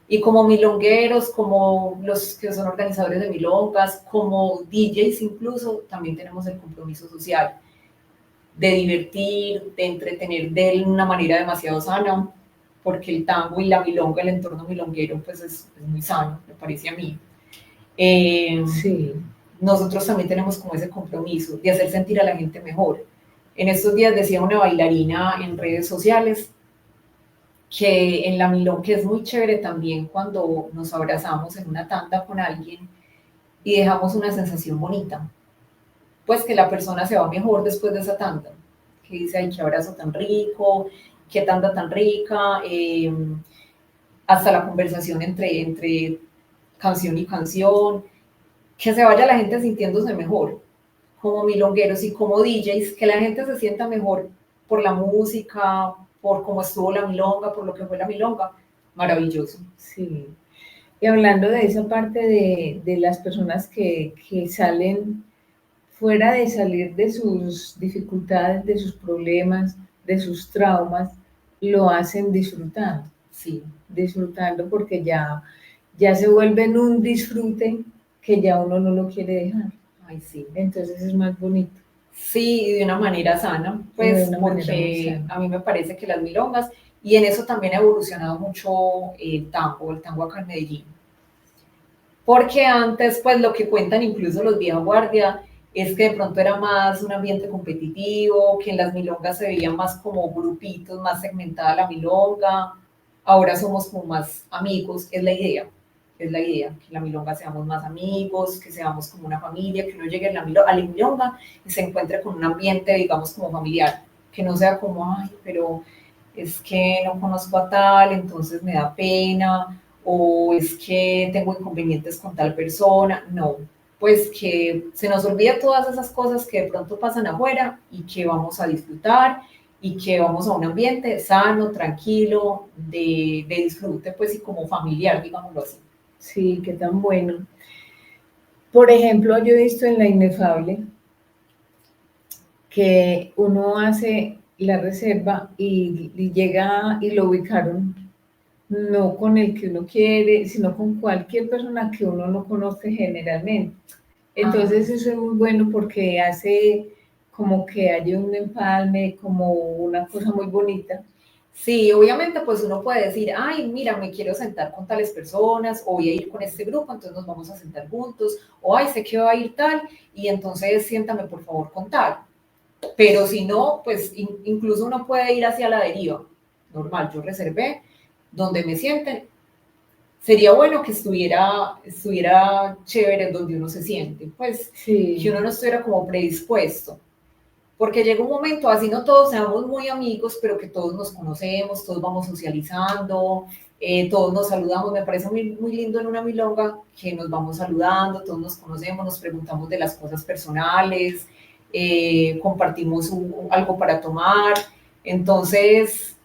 Y como milongueros, como los que son organizadores de milongas, como DJs incluso, también tenemos el compromiso social de divertir, de entretener de una manera demasiado sana, porque el tango y la milonga, el entorno milonguero, pues es muy sano, me parece a mí. Sí. Nosotros también tenemos como ese compromiso de hacer sentir a la gente mejor. En estos días decía una bailarina en redes sociales que en la milonga, que es muy chévere también cuando nos abrazamos en una tanda con alguien y dejamos una sensación bonita, pues que la persona se va mejor después de esa tanda, que dice, ay, qué abrazo tan rico, qué tanda tan rica, hasta la conversación entre canción y canción, que se vaya la gente sintiéndose mejor, como milongueros y como DJs, que la gente se sienta mejor por la música, por cómo estuvo la milonga, por lo que fue la milonga, maravilloso. Sí. Y hablando de esa parte de las personas que salen fuera de salir de sus dificultades, de sus problemas, de sus traumas, lo hacen disfrutando, Sí, disfrutando porque ya se vuelven un disfrute que ya uno no lo quiere dejar. ay, sí. Entonces es más bonito. Sí, y de una manera sana, Y de pues una manera muy porque sana. a mí me parece que las milongas, y en eso también ha evolucionado mucho el tango acá en Medellín. Porque antes, pues lo que cuentan incluso los vieja guardia, es que de pronto era más un ambiente competitivo, que en las milongas se veían más como grupitos, más segmentada la milonga. Ahora somos como más amigos, es la idea, que en la milonga seamos más amigos, que seamos como una familia, que uno llegue a la milonga y se encuentre con un ambiente, digamos, como familiar, que no sea como, ay, pero es que no conozco a tal, entonces me da pena, o es que tengo inconvenientes con tal persona, no, pues que se nos olvide todas esas cosas que de pronto pasan afuera y que vamos a disfrutar y que vamos a un ambiente sano, tranquilo, de disfrute, pues y como familiar, digámoslo así. Sí, qué tan bueno. Por ejemplo, yo he visto en La Inefable que uno hace la reserva y llega y lo ubicaron no con el que uno quiere, sino con cualquier persona que uno no conoce generalmente. Entonces eso es muy bueno porque hace como que haya un empalme, como una cosa muy bonita. Sí, obviamente pues uno puede decir, ay, mira, me quiero sentar con tales personas, o voy a ir con este grupo, entonces nos vamos a sentar juntos, o ay, sé que va a ir tal, y entonces siéntame por favor con tal. Pero si no, pues incluso uno puede ir hacia la deriva. Normal, yo reservé donde me sienten. Sería bueno que estuviera chévere donde uno se siente, pues Sí, que uno no estuviera como predispuesto. Porque llega un momento, así no todos seamos muy amigos, pero que todos nos conocemos, todos vamos socializando, todos nos saludamos. Me parece muy, muy lindo en una milonga que nos vamos saludando, todos nos conocemos, nos preguntamos de las cosas personales, compartimos algo para tomar. Entonces,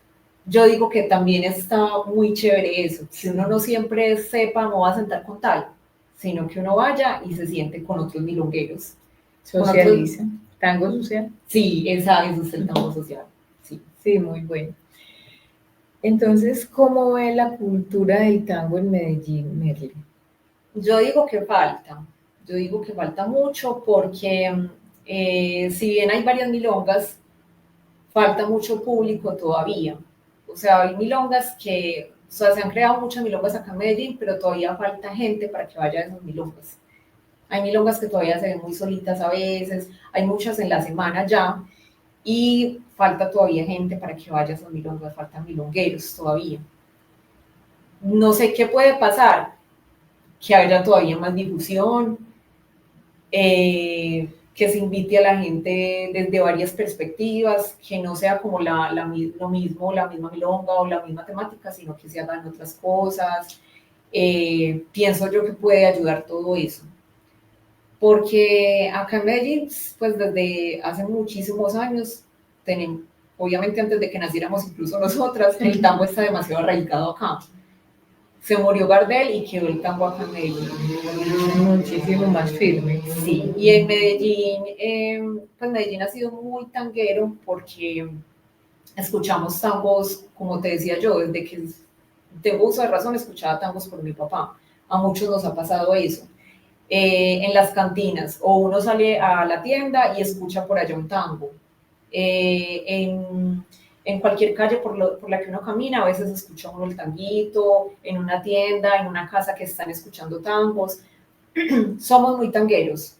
yo digo que también está muy chévere eso, que uno no siempre sepa, no va a sentar con tal, sino que uno vaya y se siente con otros milongueros. Con otros, socializa. Tango social. sí, eso es el tango social. Sí. Sí, muy bueno. Entonces, ¿cómo ve la cultura del tango en Medellín, Merle? Yo digo que falta, yo digo que falta mucho porque si bien hay varias milongas, falta mucho público todavía. O sea, hay milongas que, o sea, se han creado muchas milongas acá en Medellín, pero todavía falta gente para que vaya a esas milongas. Hay milongas que todavía se ven muy solitas a veces, hay muchas en la semana ya, y falta todavía gente para que vaya a esas milongas, faltan milongueros todavía. No sé qué puede pasar, que haya todavía más difusión, que se invite a la gente desde varias perspectivas, que no sea como lo mismo, la misma milonga o la misma temática, sino que se hagan otras cosas. Pienso yo que puede ayudar todo eso. Porque acá en Medellín, pues desde hace muchísimos años, tenemos, obviamente antes de que naciéramos incluso nosotras, el tango está demasiado arraigado acá. Se murió Gardel y quedó el tango acá en Medellín. Muchísimo más firme. Sí, y en Medellín, pues Medellín ha sido muy tanguero porque escuchamos tangos, como te decía yo, desde que tengo uso de razón, escuchaba tangos por mi papá. A muchos nos ha pasado eso. En las cantinas, o uno sale a la tienda y escucha por allá un tango. Eh, en, en cualquier calle por la que uno camina, a veces escucha uno el tanguito, en una tienda, en una casa que están escuchando tangos. Somos muy tangueros,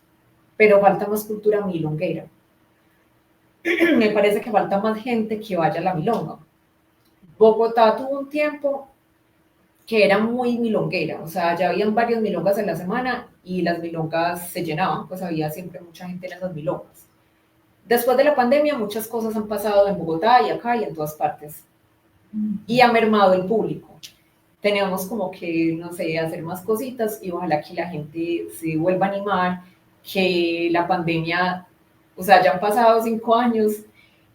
pero falta más cultura milonguera. Me parece que falta más gente que vaya a la milonga. Bogotá tuvo un tiempo que era muy milonguera, o sea, ya habían varias milongas en la semana y las milongas se llenaban, pues había siempre mucha gente en esas milongas. Después de la pandemia muchas cosas han pasado en Bogotá y acá y en todas partes y ha mermado el público. Tenemos como que, no sé, hacer más cositas y ojalá que la gente se vuelva a animar, que la pandemia, o sea, ya han pasado 5 años,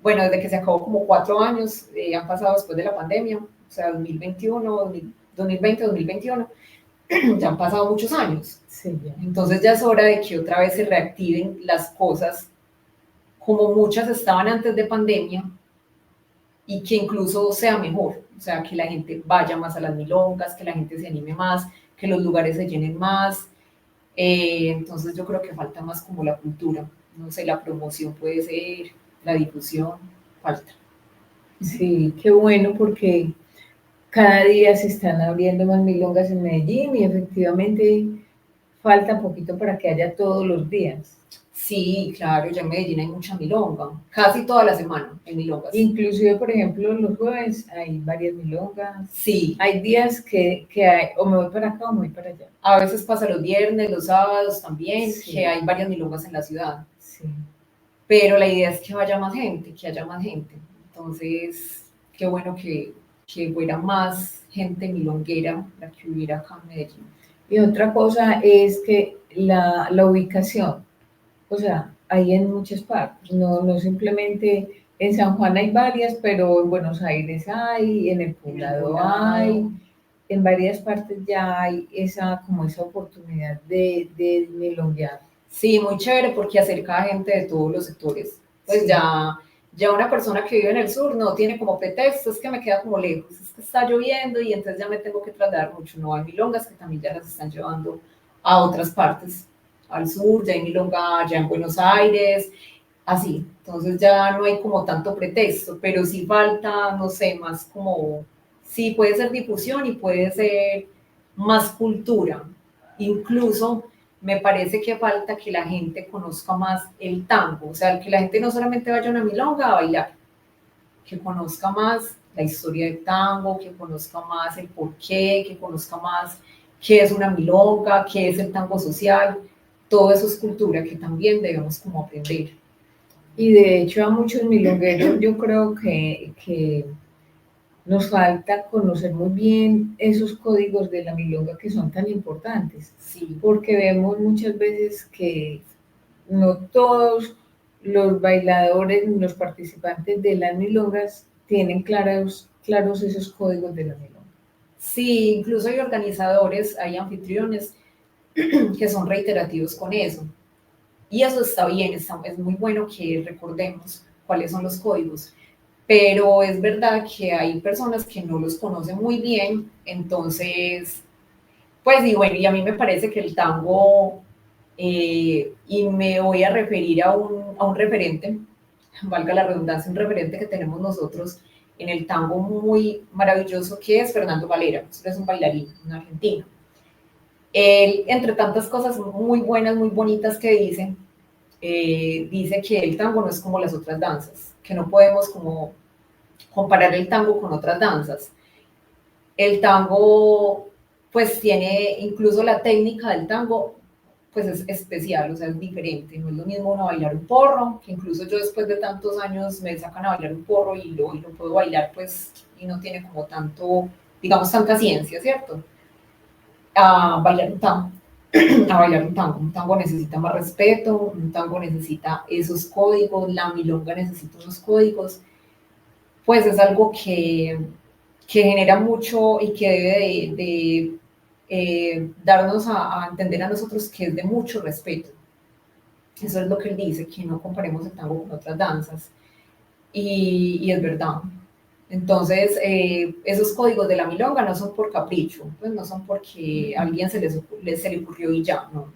bueno, desde que se acabó como 4 años, han pasado después de la pandemia, o sea, 2021, 2020, 2021, ya han pasado muchos años. Sí, ya. Entonces ya es hora de que otra vez se reactiven las cosas como muchas estaban antes de pandemia y que incluso sea mejor, o sea, que la gente vaya más a las milongas, que la gente se anime más, que los lugares se llenen más. Entonces yo creo que falta más como la cultura, no sé, la promoción puede ser, la difusión, falta. Sí, qué bueno porque cada día se están abriendo más milongas en Medellín y efectivamente falta poquito para que haya todos los días. Sí, claro, ya en Medellín hay mucha milonga, casi toda la semana hay milongas. Inclusive, por ejemplo, los jueves hay varias milongas. Sí. Hay días que hay, o me voy para acá o me voy para allá. A veces pasa los viernes, los sábados también, Sí. que hay varias milongas en la ciudad. Sí. Pero la idea es que vaya más gente, que haya más gente. Entonces, qué bueno que fuera más gente milonguera la que hubiera acá en Medellín. Y otra cosa es que la ubicación, o sea, hay en muchas partes, no simplemente en San Juan hay varias, pero en Buenos Aires hay, en el Poblado hay, en varias partes ya hay como esa oportunidad de milonguear. Sí, muy chévere porque acerca a gente de todos los sectores. Pues Sí. ya una persona que vive en el sur no tiene como pretexto, es que me queda como lejos, es que está lloviendo y entonces ya me tengo que trasladar mucho. No, hay milongas que también ya las están llevando a otras partes, al sur, ya hay milonga ya en Buenos Aires, así. Entonces ya no hay como tanto pretexto, pero sí falta, no sé, más como, sí puede ser difusión y puede ser más cultura. Incluso me parece que falta que la gente conozca más el tango, o sea, que la gente no solamente vaya a una milonga a bailar, que conozca más la historia del tango, que conozca más el porqué, que conozca más qué es una milonga, qué es el tango social, todo eso es cultura que también debemos como aprender. Y de hecho a muchos milongueros yo creo que nos falta conocer muy bien esos códigos de la milonga que son tan importantes, Sí. Porque vemos muchas veces que no todos los bailadores, los participantes de las milongas tienen claros esos códigos de la milonga. Sí, incluso hay organizadores, hay anfitriones que son reiterativos con eso. Y eso está bien, es muy bueno que recordemos cuáles son los códigos. Pero es verdad que hay personas que no los conocen muy bien, entonces, pues y bueno, y a mí me parece que el tango, y me voy a referir a un referente, valga la redundancia, un referente que tenemos nosotros en el tango muy maravilloso, que es Fernando Valera, es un bailarín, un argentino. Él, entre tantas cosas muy buenas, muy bonitas que dice que el tango no es como las otras danzas, que no podemos como comparar el tango con otras danzas. El tango, pues tiene incluso la técnica del tango, pues es especial, o sea, es diferente. No es lo mismo uno bailar un porro, que incluso yo después de tantos años me sacan a bailar un porro y lo puedo bailar, pues, y no tiene como tanto, digamos, tanta ciencia, ¿cierto? A bailar un tango. A bailar un tango. Un tango necesita más respeto, un tango necesita esos códigos, la milonga necesita unos códigos, pues es algo que genera mucho y que debe darnos a entender a nosotros que es de mucho respeto. Eso es lo que él dice, que no comparemos el tango con otras danzas. Y es verdad. Entonces, esos códigos de la milonga no son por capricho, pues no son porque a alguien se le ocurrió y ya, no.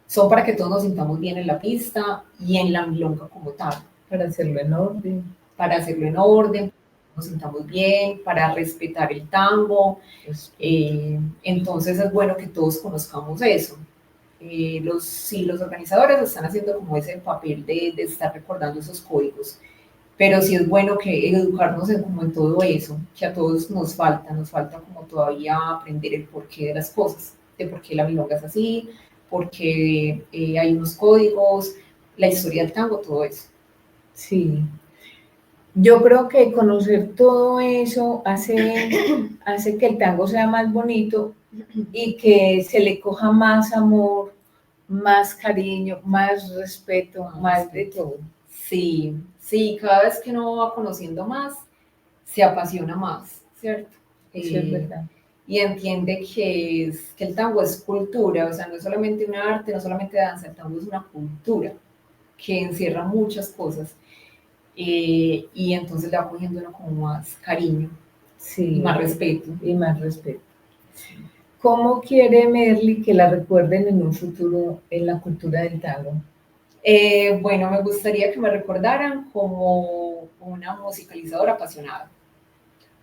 Son para que todos nos sintamos bien en la pista y en la milonga como tal. Para hacerlo en orden. Para hacerlo en orden, nos sintamos bien, para respetar el tango. Entonces es bueno que todos conozcamos eso. Sí, los organizadores están haciendo como ese papel de estar recordando esos códigos, pero sí es bueno que educarnos como en todo eso, que a todos nos falta como todavía aprender el porqué de las cosas, de por qué la milonga es así, porque hay unos códigos, la historia del tango, todo eso. Sí, yo creo que conocer todo eso hace que el tango sea más bonito y que se le coja más amor, más cariño, más respeto, más de todo. Sí, sí, cada vez que uno va conociendo más, se apasiona más, ¿cierto? Eso es verdad. Y entiende que el tango es cultura, o sea, no es solamente un arte, no solamente danza, el tango es una cultura que encierra muchas cosas. Y entonces le va cogiendo uno como más cariño, sí, y más respeto. Y más respeto. ¿Cómo quiere Merly que la recuerden en un futuro en la cultura del tango? Bueno, me gustaría que me recordaran como una musicalizadora apasionada.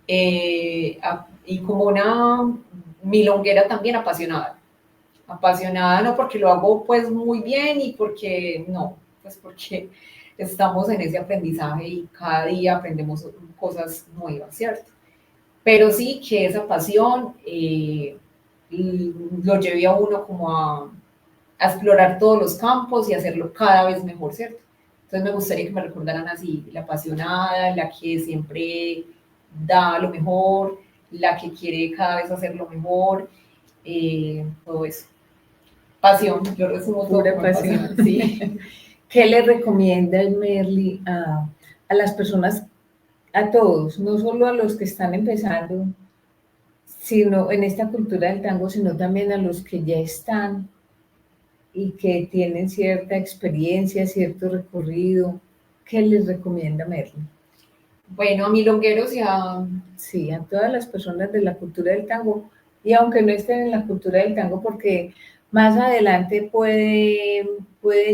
Y como una milonguera también apasionada. Apasionada no porque lo hago pues muy bien y porque no, pues porque estamos en ese aprendizaje y cada día aprendemos cosas nuevas, ¿cierto? Pero sí que esa pasión lo lleve a uno como a explorar todos los campos y hacerlo cada vez mejor, ¿cierto? Entonces me gustaría que me recordaran así, la apasionada, la que siempre da lo mejor, la que quiere cada vez hacerlo mejor, todo eso. Pasión, yo resumo todo Pura como pasión. sí. ¿Qué le recomienda el Merly a las personas, a todos, no solo a los que están empezando, sino en esta cultura del tango, sino también a los que ya están y que tienen cierta experiencia, cierto recorrido? ¿Qué les recomienda Merly? Bueno, a milongueros y a... Sí, a todas las personas de la cultura del tango, y aunque no estén en la cultura del tango, porque más adelante puede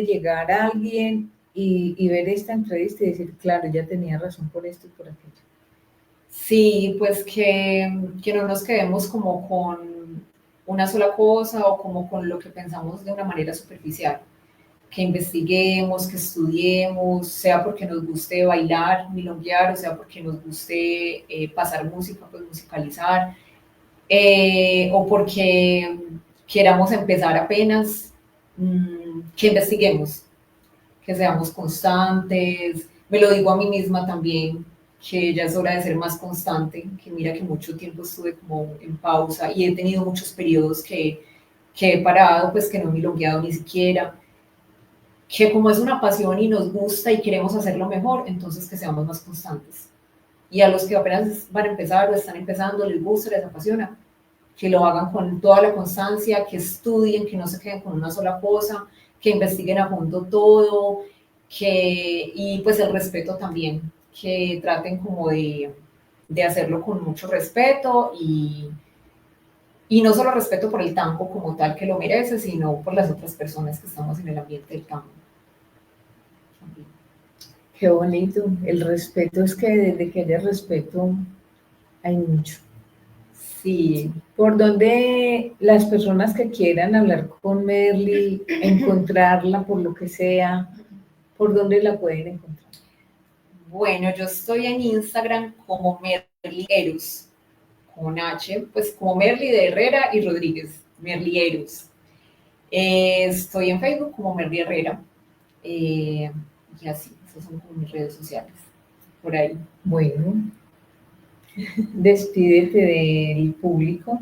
llegar alguien y ver esta entrevista y decir, claro, ya tenía razón por esto y por aquello. Sí, pues que no nos quedemos como con una sola cosa o como con lo que pensamos de una manera superficial. Que investiguemos, que estudiemos, sea porque nos guste bailar, milonguear, o sea porque nos guste pasar música, pues musicalizar, o porque queramos empezar apenas, que investiguemos, que seamos constantes. Me lo digo a mí misma también, que ya es hora de ser más constante, que mira que mucho tiempo estuve como en pausa y he tenido muchos periodos que he parado, pues que no he milongueado ni siquiera, que como es una pasión y nos gusta y queremos hacerlo mejor, entonces que seamos más constantes. Y a los que apenas van a empezar o están empezando, les gusta, les apasiona, que lo hagan con toda la constancia, que estudien, que no se queden con una sola cosa, que investiguen a fondo todo, y pues el respeto también, que traten como de hacerlo con mucho respeto y no solo respeto por el tango como tal que lo merece, sino por las otras personas que estamos en el ambiente del tango. Qué bonito, el respeto es que desde que haya respeto hay mucho. Sí. Por donde las personas que quieran hablar con Merly, encontrarla por lo que sea, ¿por dónde la pueden encontrar? Bueno, yo estoy en Instagram como Merly Erus, con H, pues como Merly de Herrera y Rodríguez, Merly Erus. Estoy en Facebook como Merly Herrera. Y así, esas son como mis redes sociales, por ahí. Bueno, despídete del público.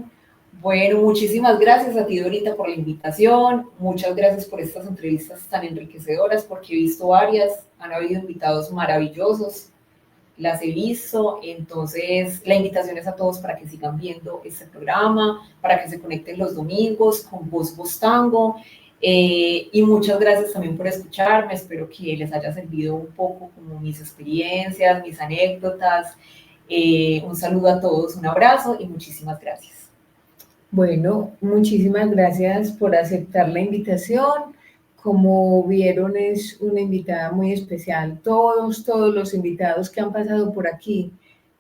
Bueno, muchísimas gracias a ti, Dorita, por la invitación. Muchas gracias por estas entrevistas tan enriquecedoras, porque he visto varias. Han habido invitados maravillosos, las he visto. Entonces, la invitación es a todos para que sigan viendo este programa, para que se conecten los domingos con Voz Tango. Y muchas gracias también por escucharme. Espero que les haya servido un poco como mis experiencias, mis anécdotas. Un saludo a todos, un abrazo y muchísimas gracias. Bueno, muchísimas gracias por aceptar la invitación. Como vieron, es una invitada muy especial. Todos los invitados que han pasado por aquí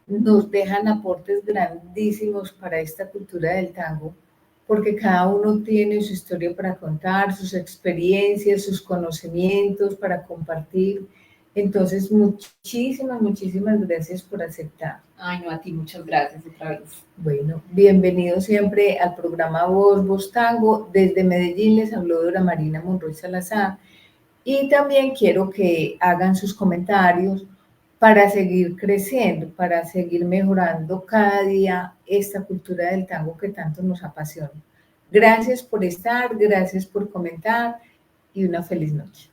nos dejan aportes grandísimos para esta cultura del tango, porque cada uno tiene su historia para contar, sus experiencias, sus conocimientos para compartir. Entonces, muchísimas gracias por aceptar. Ay, no, a ti muchas gracias otra vez. Bueno, bienvenido siempre al programa Voz Tango. Desde Medellín les habló Dora Marina Monroy Salazar. Y también quiero que hagan sus comentarios para seguir creciendo, para seguir mejorando cada día esta cultura del tango que tanto nos apasiona. Gracias por estar, gracias por comentar y una feliz noche.